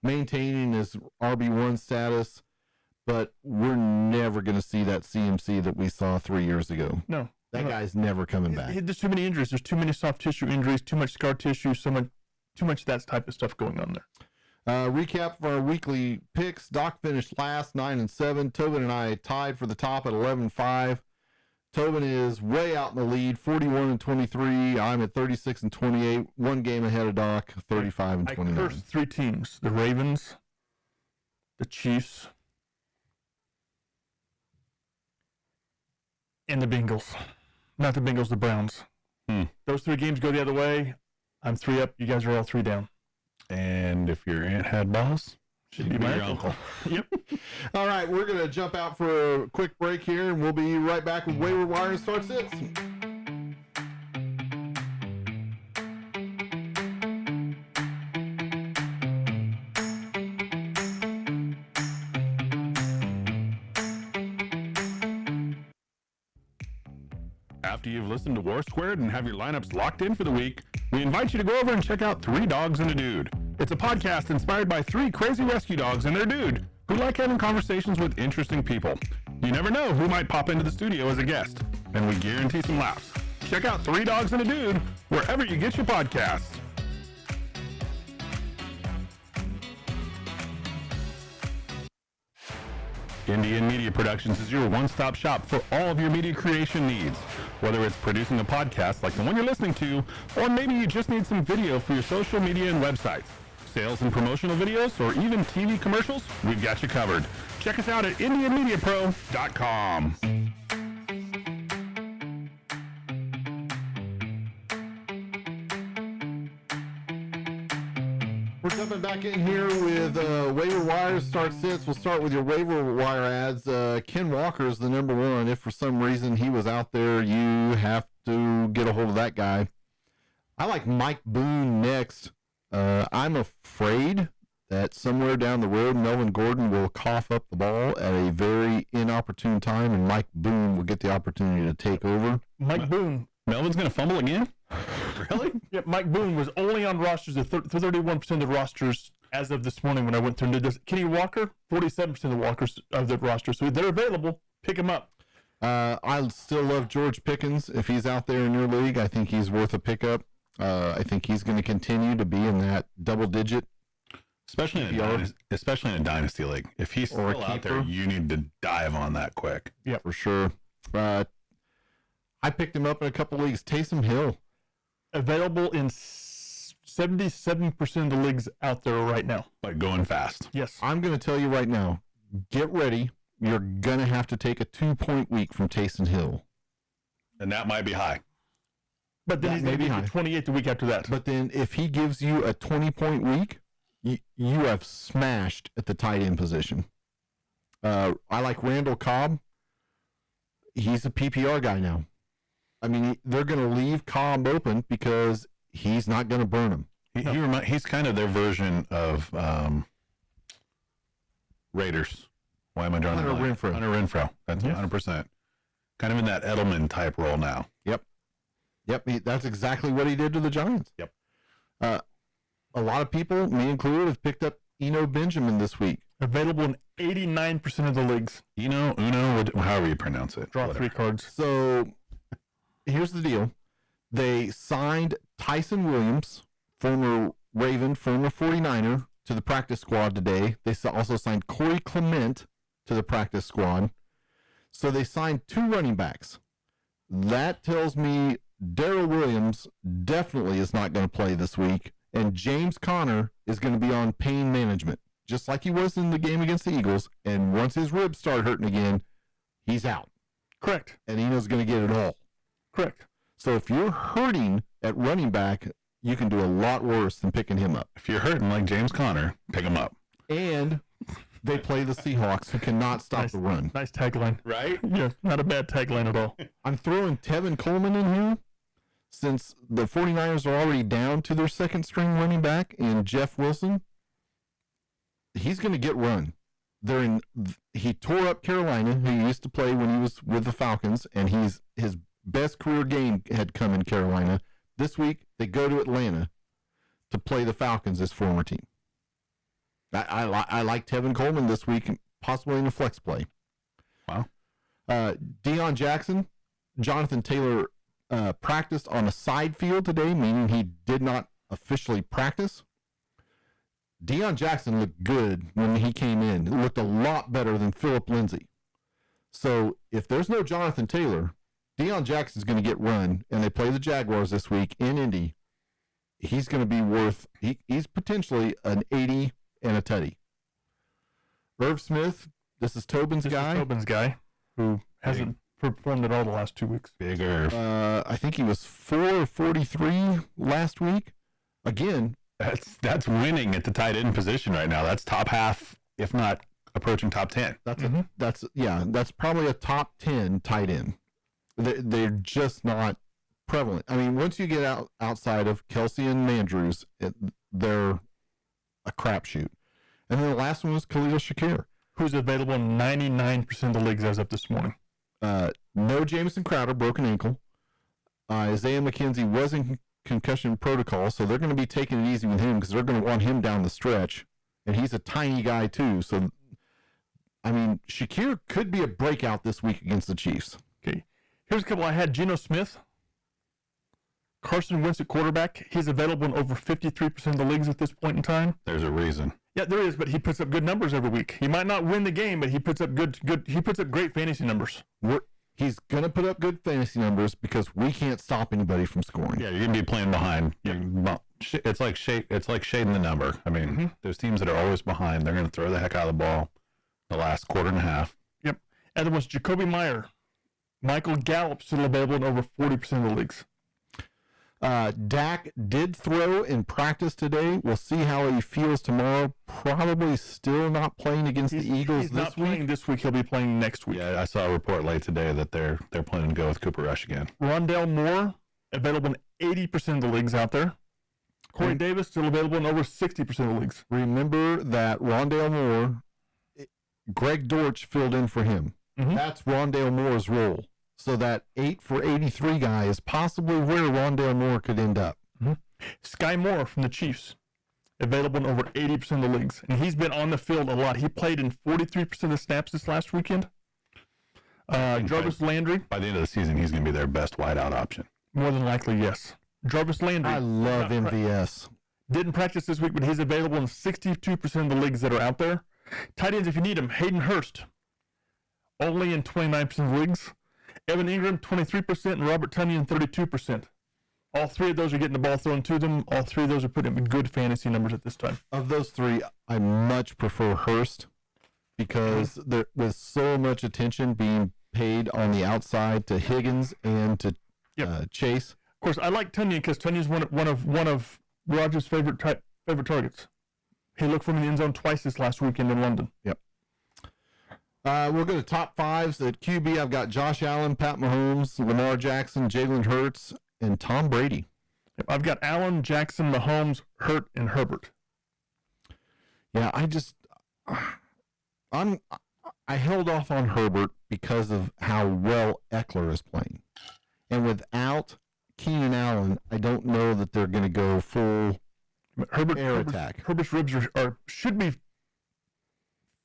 [SPEAKER 1] maintaining his RB1 status. But we're never going to see that CMC that we saw 3 years ago.
[SPEAKER 2] No.
[SPEAKER 1] That guy's never coming back.
[SPEAKER 2] There's too many injuries. There's too many soft tissue injuries, too much scar tissue, too much of that type of stuff going on there.
[SPEAKER 1] Recap of our weekly picks. Doc finished last, 9-7. Tobin and I tied for the top at 11-5. Tobin is way out in the lead, 41-23. I'm at 36-28. One game ahead of Doc, 35-29.
[SPEAKER 2] I cursed 3 teams: the Ravens, the Chiefs, and the Bengals. Not the Bengals, the Browns. Those 3 games go the other way. I'm 3 up. You guys are all 3 down.
[SPEAKER 3] And if your aunt had balls,
[SPEAKER 2] Should be my
[SPEAKER 3] your uncle.
[SPEAKER 2] Yep.
[SPEAKER 1] All right, we're going to jump out for a quick break here, and we'll be right back with Waiver Wire and Start Sits.
[SPEAKER 3] After you've listened to War Squared and have your lineups locked in for the week, we invite you to go over and check out 3 Dogs and a Dude. It's a podcast inspired by 3 crazy rescue dogs and their dude who like having conversations with interesting people. You never know who might pop into the studio as a guest, and we guarantee some laughs. Check out 3 Dogs and a Dude wherever you get your podcasts. Indian Media Productions is your one-stop shop for all of your media creation needs. Whether it's producing a podcast like the one you're listening to, or maybe you just need some video for your social media and websites, sales and promotional videos, or even TV commercials, we've got you covered. Check us out at IndianMediaPro.com.
[SPEAKER 1] We're jumping back in here with waiver wire start sits. We'll start with your waiver wire ads. Ken Walker is the number 1. If for some reason he was out there, you have to get a hold of that guy. I like Mike Boone next. I'm afraid that somewhere down the road, Melvin Gordon will cough up the ball at a very inopportune time, and Mike Boone will get the opportunity to take over.
[SPEAKER 2] Mike Boone.
[SPEAKER 3] Melvin's going to fumble again? Really?
[SPEAKER 2] Yeah, Mike Boone was only on rosters at 31% of the rosters as of this morning when I went through and did this. Kenny Walker, 47% of the roster. So they're available. Pick them up.
[SPEAKER 1] I still love George Pickens. If he's out there in your league, I think he's worth a pickup. I think he's going to continue to be in that double digit.
[SPEAKER 3] Especially in a dynasty league. If he's still out there, you need to dive on that quick.
[SPEAKER 1] Yeah, for sure. I picked him up in a couple leagues. Taysom Hill.
[SPEAKER 2] Available in 77% of the leagues out there right now.
[SPEAKER 3] But going fast.
[SPEAKER 2] Yes.
[SPEAKER 1] I'm going to tell you right now, get ready. You're going to have to take a 2-point week from Taysom Hill.
[SPEAKER 3] And that might be high.
[SPEAKER 2] But then he's going to be 28 the week after that.
[SPEAKER 1] But then if he gives you a 20-point week, you have smashed at the tight end position. I like Randall Cobb. He's a PPR guy now. I mean, they're going to leave Cobb open because he's not going to burn him.
[SPEAKER 3] He's kind of their version of Raiders. Why am I drawing
[SPEAKER 1] Hunter Renfrow?
[SPEAKER 3] Hunter Renfrow. That's 100%. Kind of in that Edelman type role now.
[SPEAKER 1] Yep. That's exactly what he did to the Giants.
[SPEAKER 3] Yep.
[SPEAKER 1] A lot of people, me included, have picked up Eno Benjamin this week.
[SPEAKER 2] Available in 89% of the leagues.
[SPEAKER 3] Uno, however you pronounce it.
[SPEAKER 2] Draw 3 cards.
[SPEAKER 1] So here's the deal. They signed Tyson Williams, former Raven, former 49er, to the practice squad today. They also signed Corey Clement to the practice squad. So they signed 2 running backs. That tells me Darrell Williams definitely is not going to play this week, and James Conner is going to be on pain management, just like he was in the game against the Eagles. And once his ribs start hurting again, he's out.
[SPEAKER 2] Correct.
[SPEAKER 1] And Eno's going to get it all.
[SPEAKER 2] Correct.
[SPEAKER 1] So if you're hurting at running back, you can do a lot worse than picking him up.
[SPEAKER 3] If you're hurting like James Conner, pick him up.
[SPEAKER 1] And they play the Seahawks, who cannot stop the run.
[SPEAKER 2] Nice tagline.
[SPEAKER 3] Right?
[SPEAKER 2] Yeah, not a bad tagline at all.
[SPEAKER 1] I'm throwing Tevin Coleman in here since the 49ers are already down to their second string running back in Jeff Wilson. He's going to get run. He tore up Carolina, who he used to play when he was with the Falcons, and his best career game had come in Carolina. This week, they go to Atlanta to play the Falcons, his former team. I like Tevin Coleman this week, possibly in a flex play.
[SPEAKER 3] Wow.
[SPEAKER 1] Deion Jackson, Jonathan Taylor practiced on a side field today, meaning he did not officially practice. Deion Jackson looked good when he came in. It looked a lot better than Phillip Lindsay. So if there's no Jonathan Taylor, Deion Jackson's going to get run, and they play the Jaguars this week in Indy. He's going to be he's potentially an 80 and a tutty. Irv Smith, this is Tobin's guy.
[SPEAKER 2] Tobin's guy, who hasn't performed at all the last 2 weeks.
[SPEAKER 3] Big Irv.
[SPEAKER 1] I think he was 4-43 last week. Again,
[SPEAKER 3] That's winning at the tight end position right now. That's top half, if not approaching top 10.
[SPEAKER 1] That's probably a top 10 tight end. They're just not prevalent. I mean, once you get outside of Kelsey and Mandrews, they're a crapshoot. And then the last one was Khalil Shakir,
[SPEAKER 2] who's available in 99% of the leagues as of this morning.
[SPEAKER 1] No Jamison Crowder, broken ankle. Isaiah McKenzie was in concussion protocol, so they're going to be taking it easy with him because they're going to want him down the stretch. And he's a tiny guy, too. So, I mean, Shakir could be a breakout this week against the Chiefs.
[SPEAKER 2] Okay. Here's a couple I had. Geno Smith, Carson Wentz at quarterback. He's available in over 53% of the leagues at this point in time.
[SPEAKER 3] There's a reason.
[SPEAKER 2] Yeah, there is, but he puts up good numbers every week. He might not win the game, but he puts up great fantasy numbers.
[SPEAKER 1] He's going to put up good fantasy numbers because we can't stop anybody from scoring.
[SPEAKER 3] Yeah, you're going to be playing behind. It's like shading the number. I mean, those teams that are always behind, they're going to throw the heck out of the ball the last quarter and a half.
[SPEAKER 2] Yep. And then was Jacoby Meyer. Michael Gallup still available in over 40% of the leagues.
[SPEAKER 1] Dak did throw in practice today. We'll see how he feels tomorrow. Probably still not playing against the Eagles
[SPEAKER 2] he's not playing this week. He'll be playing next week.
[SPEAKER 3] Yeah, I saw a report late today that they're planning to go with Cooper Rush again.
[SPEAKER 2] Rondale Moore, available in 80% of the leagues out there. Corey Davis still available in over 60% of the leagues.
[SPEAKER 1] Remember that Rondale Moore, Greg Dortch filled in for him.
[SPEAKER 2] Mm-hmm.
[SPEAKER 1] That's Rondale Moore's role. So that 8 for 83 guy is possibly where Rondale Moore could end up.
[SPEAKER 2] Mm-hmm. Sky Moore from the Chiefs, available in over 80% of the leagues. And he's been on the field a lot. He played in 43% of the snaps this last weekend. Jarvis Landry.
[SPEAKER 3] By the end of the season, he's going to be their best wideout option.
[SPEAKER 2] More than likely, yes. Jarvis Landry.
[SPEAKER 1] I love MVS.
[SPEAKER 2] Didn't practice this week, but he's available in 62% of the leagues that are out there. Tight ends, if you need him, Hayden Hurst, only in 29% of the leagues. Evan Ingram, 23%, and Robert Tonyan, 32%. All three of those are getting the ball thrown to them. All three of those are putting up good fantasy numbers at this time.
[SPEAKER 1] Of those three, I much prefer Hurst because there with so much attention being paid on the outside to Higgins and to Chase.
[SPEAKER 2] Of course, I like Tonyan because Tonyan's one of Rodgers' favorite targets. He looked for him in the end zone twice this last weekend in London.
[SPEAKER 1] Yep. We'll go to top fives. At QB, I've got Josh Allen, Pat Mahomes, Lamar Jackson, Jalen Hurts, and Tom Brady.
[SPEAKER 2] I've got Allen, Jackson, Mahomes, Hurt, and Herbert.
[SPEAKER 1] Yeah, I held off on Herbert because of how well Eckler is playing. And without Keenan Allen, I don't know that they're going to go full air attack.
[SPEAKER 2] Herbert's ribs should be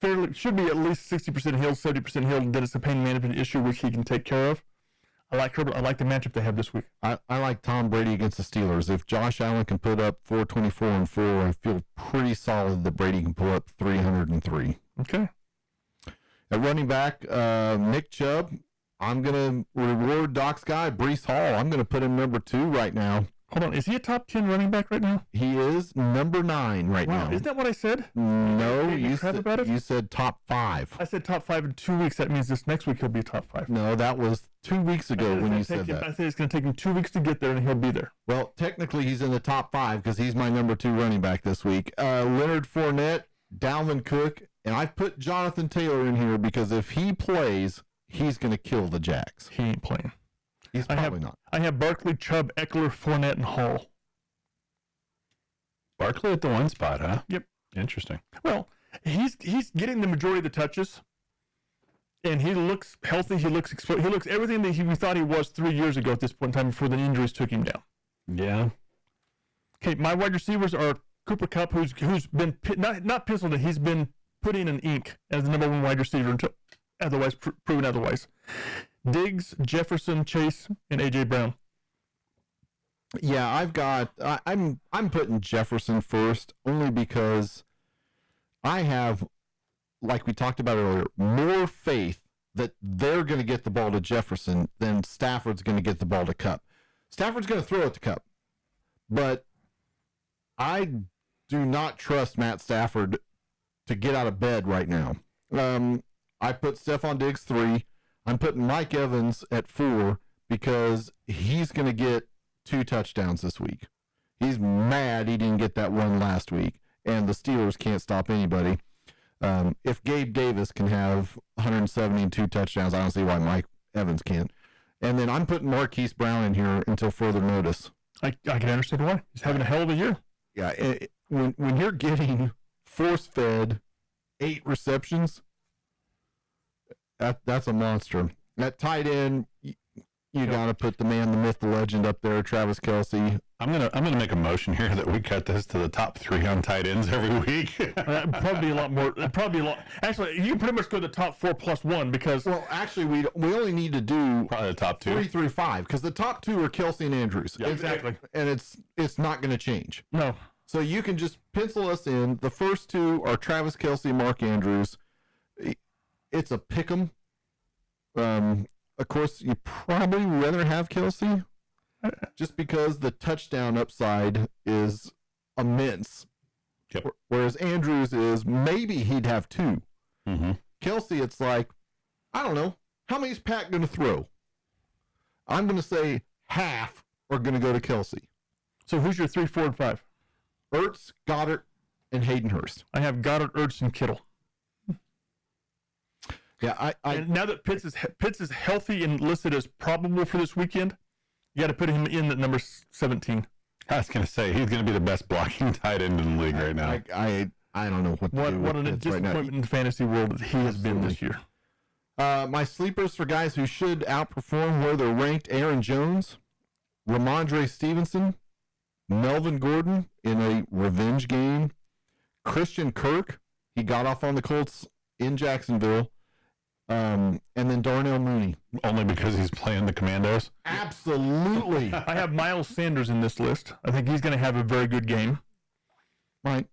[SPEAKER 2] at least 60% healed, 70% healed. That it's a pain management issue which he can take care of. I like Herbert. I like the matchup they have this week.
[SPEAKER 1] I like Tom Brady against the Steelers. If Josh Allen can put up 424-4, I feel pretty solid that Brady can pull up 303.
[SPEAKER 2] Okay.
[SPEAKER 1] At running back, Nick Chubb, I'm going to reward Doc's guy, Breece Hall. I'm going to put him number 2 right now.
[SPEAKER 2] Hold on. Is he a top 10 running back right now?
[SPEAKER 1] He is number 9 right now.
[SPEAKER 2] Isn't that what I said?
[SPEAKER 1] No, you said top 5.
[SPEAKER 2] I said top 5 in 2 weeks. That means this next week he'll be top 5.
[SPEAKER 1] No, that was 2 weeks ago when you said that.
[SPEAKER 2] I think it's going to take him 2 weeks to get there, and he'll be there.
[SPEAKER 1] Well, technically he's in the top 5 because he's my number 2 running back this week. Leonard Fournette, Dalvin Cook, and I put Jonathan Taylor in here because if he plays, he's going to kill the Jags.
[SPEAKER 2] He ain't playing.
[SPEAKER 1] He's probably not.
[SPEAKER 2] I have Barkley, Chubb, Eckler, Fournette, and Hall.
[SPEAKER 3] Barkley at the 1 spot, huh?
[SPEAKER 2] Yep.
[SPEAKER 3] Interesting.
[SPEAKER 2] Well, he's getting the majority of the touches, and he looks healthy. He looks everything that we thought he was 3 years ago at this point in time before the injuries took him down.
[SPEAKER 3] Yeah.
[SPEAKER 2] Okay, my wide receivers are Cooper Kupp, who's been not penciled in. He's been put in ink as the number 1 wide receiver until otherwise proven otherwise. Diggs, Jefferson, Chase, and A.J. Brown.
[SPEAKER 1] Yeah, I'm putting Jefferson first only because I have, like we talked about earlier, more faith that they're going to get the ball to Jefferson than Stafford's going to get the ball to Kupp. Stafford's going to throw it to Kupp, but I do not trust Matt Stafford to get out of bed right now. I put Stephon Diggs 3. I'm putting Mike Evans at 4 because he's going to get 2 touchdowns this week. He's mad he didn't get that one last week, and the Steelers can't stop anybody. If Gabe Davis can have 170 and 2 touchdowns, I don't see why Mike Evans can't. And then I'm putting Marquise Brown in here until further notice.
[SPEAKER 2] I can understand why. He's having a hell of a year.
[SPEAKER 1] Yeah, when you're getting force-fed 8 receptions, that's a monster. At tight end, you got to put the man, the myth, the legend up there, Travis Kelce.
[SPEAKER 3] I'm gonna make a motion here that we cut this to the top 3 on tight ends every week.
[SPEAKER 2] Probably a lot more. Probably a lot. Actually, you can pretty much go to the top 4 plus 1 because.
[SPEAKER 1] Well, actually, we only need to do
[SPEAKER 3] probably the top 2,
[SPEAKER 1] 3 through 5 because the top 2 are Kelce and Andrews.
[SPEAKER 2] Yeah, exactly.
[SPEAKER 1] And it's not going to change.
[SPEAKER 2] No.
[SPEAKER 1] So you can just pencil us in. The first 2 are Travis Kelce, Mark Andrews. It's a pick 'em. Of course, you probably rather have Kelce just because the touchdown upside is immense.
[SPEAKER 3] Yep.
[SPEAKER 1] Whereas Andrews is maybe he'd have 2.
[SPEAKER 3] Mm-hmm.
[SPEAKER 1] Kelce, it's like, I don't know. How many is Pat going to throw? I'm going to say half are going to go to Kelce.
[SPEAKER 2] So who's your 3, 4, and 5?
[SPEAKER 1] Ertz, Goddard, and Hayden Hurst.
[SPEAKER 2] I have Goddard, Ertz, and Kittle.
[SPEAKER 1] Yeah,
[SPEAKER 2] and now that Pitts is healthy and listed as probable for this weekend, you got to put him in at number 17.
[SPEAKER 3] I was going to say, he's going to be the best blocking tight end in the league right now.
[SPEAKER 1] I don't know what to do
[SPEAKER 2] What
[SPEAKER 1] with
[SPEAKER 2] a
[SPEAKER 1] this right now.
[SPEAKER 2] disappointment in the fantasy world that he has been this year.
[SPEAKER 1] My sleepers for guys who should outperform where they're ranked: Aaron Jones, Ramondre Stevenson, Melvin Gordon in a revenge game, Christian Kirk, he got off on the Colts in Jacksonville, and then Darnell Mooney.
[SPEAKER 3] Only because he's playing the Commandos?
[SPEAKER 1] Absolutely.
[SPEAKER 2] I have Miles Sanders in this list. I think he's going to have a very good game.
[SPEAKER 1] Right.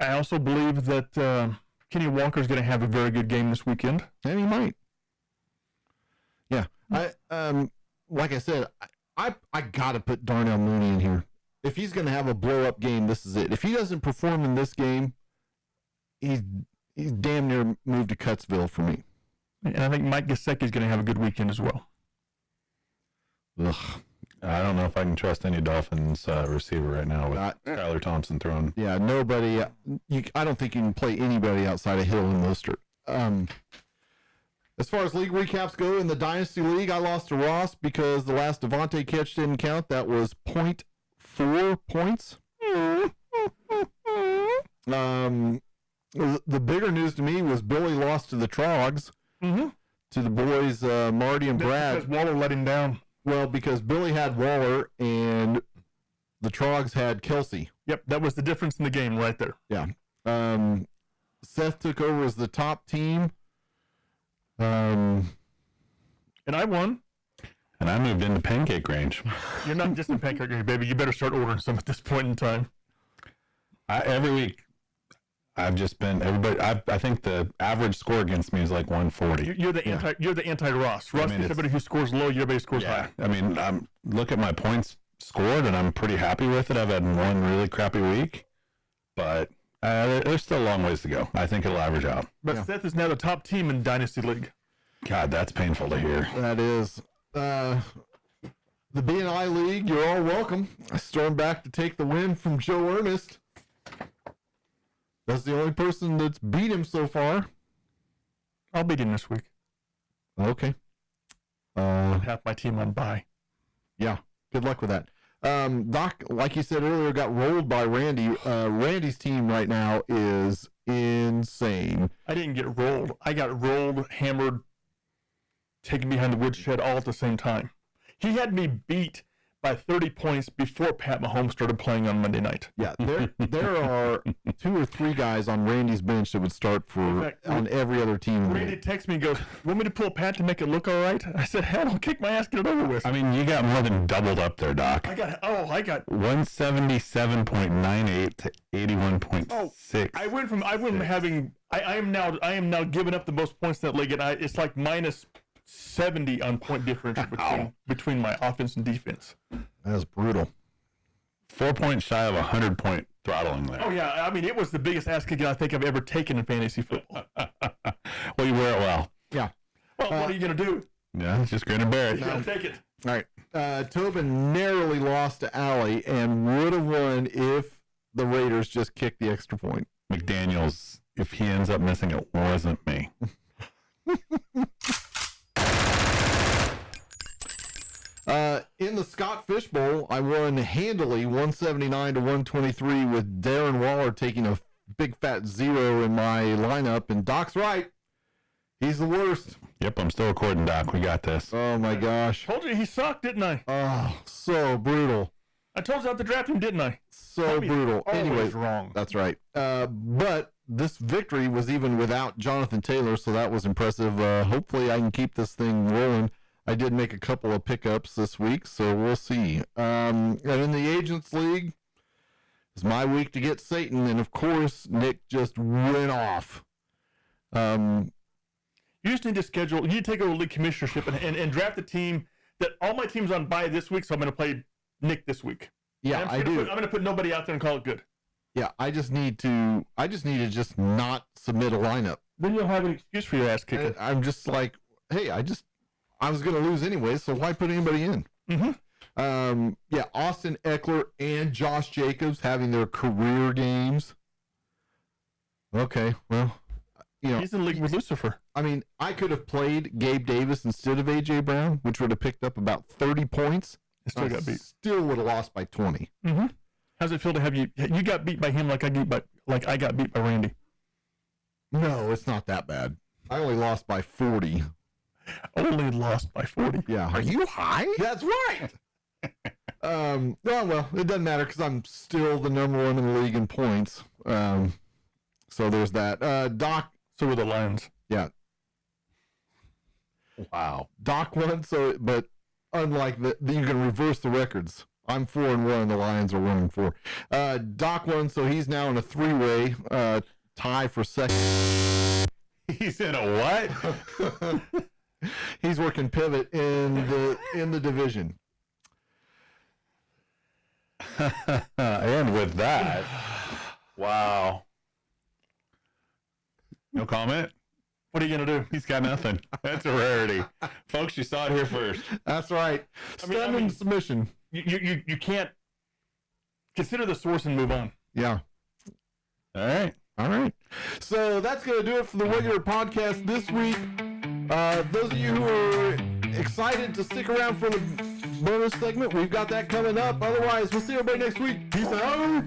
[SPEAKER 2] I also believe that Kenny Walker's going to have a very good game this weekend.
[SPEAKER 1] And he might. Yeah. Like I said, I got to put Darnell Mooney in here. If he's going to have a blow-up game, this is it. If he doesn't perform in this game, he's damn near moved to Cutsville for me.
[SPEAKER 2] And I think Mike Gesicki's going to have a good weekend as well.
[SPEAKER 1] Ugh.
[SPEAKER 3] I don't know if I can trust any Dolphins receiver right now with Skylar Thompson throwing.
[SPEAKER 1] Yeah, nobody. I don't think you can play anybody outside of Hill and Mostert. As far as league recaps go, in the Dynasty League, I lost to Ross because the last Devontae catch didn't count. That was 0.4 points. The bigger news to me was Billy lost to the Trogs, to the boys Marty and Brad.
[SPEAKER 2] Because Waller let him down.
[SPEAKER 1] Well, because Billy had Waller and the Trogs had Kelsey.
[SPEAKER 2] Yep, that was the difference in the game right there.
[SPEAKER 1] Yeah. Seth took over as the top team.
[SPEAKER 2] And I won.
[SPEAKER 3] And I moved into pancake range.
[SPEAKER 2] You're not just in pancake range, baby. You better start ordering some at this point in time.
[SPEAKER 3] Every week, I've just been everybody. I think the average score against me is like 140.
[SPEAKER 2] You're the anti Ross. Ross is somebody who scores low. Everybody scores high.
[SPEAKER 3] I mean, look at my points scored, and I'm pretty happy with it. I've had one really crappy week, but there's still a long ways to go. I think it'll average out.
[SPEAKER 2] But Seth is now the top team in Dynasty League.
[SPEAKER 3] God, that's painful to hear.
[SPEAKER 1] That is. The BNI League, you're all welcome. I stormed back to take the win from Joe Ernest. That's the only person that's beat him so far.
[SPEAKER 2] I'll beat him this week.
[SPEAKER 1] Okay.
[SPEAKER 2] Half my team on bye.
[SPEAKER 1] Yeah. Good luck with that. Doc, like you said earlier, got rolled by Randy. Randy's team right now is insane.
[SPEAKER 2] I didn't get rolled. I got rolled, hammered, taken behind the woodshed all at the same time. He had me beat by 30 points before Pat Mahomes started playing on Monday night.
[SPEAKER 1] Yeah, there are 2 or 3 guys on Randy's bench that would start on every other team.
[SPEAKER 2] Randy texts me and goes, "You want me to pull Pat to make it look all right?" I said, "Hell, I'll kick my ass, get it over with."
[SPEAKER 3] I mean, you got more than doubled up there, Doc.
[SPEAKER 2] I got
[SPEAKER 3] 177.98 to 81.6.
[SPEAKER 2] I went from having I am now giving up the most points in that league, and it's like minus 70 on point differential between my offense and defense.
[SPEAKER 1] That's brutal.
[SPEAKER 3] 4 points shy of 100-point throttling there.
[SPEAKER 2] Oh yeah, I mean it was the biggest ass kicking I think I've ever taken in fantasy football.
[SPEAKER 3] Well, you wear it well.
[SPEAKER 1] Yeah.
[SPEAKER 2] Well, what are you gonna do?
[SPEAKER 3] Yeah, just grin and bear it.
[SPEAKER 2] You gotta take it.
[SPEAKER 1] All right. Tobin narrowly lost to Alley and would have won if the Raiders just kicked the extra point.
[SPEAKER 3] McDaniels, if he ends up missing, it wasn't me.
[SPEAKER 1] In the Scott Fish Bowl, I won handily 179 to 123 with Darren Waller taking a big fat 0 in my lineup. And Doc's right. He's the worst.
[SPEAKER 3] Yep, I'm still recording, Doc. We got this.
[SPEAKER 1] Oh, my gosh.
[SPEAKER 2] Told you he sucked, didn't I?
[SPEAKER 1] Oh, so brutal.
[SPEAKER 2] I told you not to draft him, didn't I?
[SPEAKER 1] So brutal. Anyway,
[SPEAKER 2] wrong.
[SPEAKER 1] That's right. But this victory was even without Jonathan Taylor, so that was impressive. Hopefully I can keep this thing rolling. I did make a couple of pickups this week, so we'll see. And in the Agents League, it's my week to get Satan, and of course, Nick just went off.
[SPEAKER 2] You just need to schedule. You need to take over league commissionership and draft a team that all my team's on bye this week, so I'm going to play Nick this week.
[SPEAKER 1] Yeah, I do.
[SPEAKER 2] I'm going to put nobody out there and call it good.
[SPEAKER 1] Yeah, I just need to just not submit a lineup.
[SPEAKER 2] Then you'll have an excuse for your ass kicking.
[SPEAKER 1] I'm just like, hey, I was going to lose anyway, so why put anybody in?
[SPEAKER 2] Mm-hmm.
[SPEAKER 1] Yeah, Austin Eckler and Josh Jacobs having their career games. Okay, well,
[SPEAKER 2] he's in league with Lucifer.
[SPEAKER 1] I mean, I could have played Gabe Davis instead of A.J. Brown, which would have picked up about 30 points,
[SPEAKER 2] Still got beat.
[SPEAKER 1] Still would have lost by 20.
[SPEAKER 2] Mm-hmm. How's it feel to have you got beat by him like I got beat by Randy?
[SPEAKER 1] No, it's not that bad. I only lost by 40.
[SPEAKER 2] Only lost by 40.
[SPEAKER 1] Yeah.
[SPEAKER 4] Are you high?
[SPEAKER 1] That's right. Well, it doesn't matter because I'm still the number one in the league in points. So there's that. Doc.
[SPEAKER 2] So were the Lions.
[SPEAKER 1] Yeah.
[SPEAKER 4] Wow.
[SPEAKER 1] Doc won. So, but unlike that, you can reverse the records. I'm 4-1. The Lions are 1-4. Doc won, so he's now in a 3-way tie for second.
[SPEAKER 3] He's in a what?
[SPEAKER 1] He's working pivot in the division.
[SPEAKER 3] And with that, wow. No comment?
[SPEAKER 2] What are you going to do?
[SPEAKER 3] He's got nothing. That's a rarity. Folks, you saw it here first.
[SPEAKER 1] That's right. Standing submission.
[SPEAKER 2] You can't consider the source and move on.
[SPEAKER 1] Yeah.
[SPEAKER 3] All right.
[SPEAKER 1] All right. So that's going to do it for the regular podcast this week. Those of you who are excited to stick around for the bonus segment, we've got that coming up. Otherwise, we'll see everybody next week. Peace out.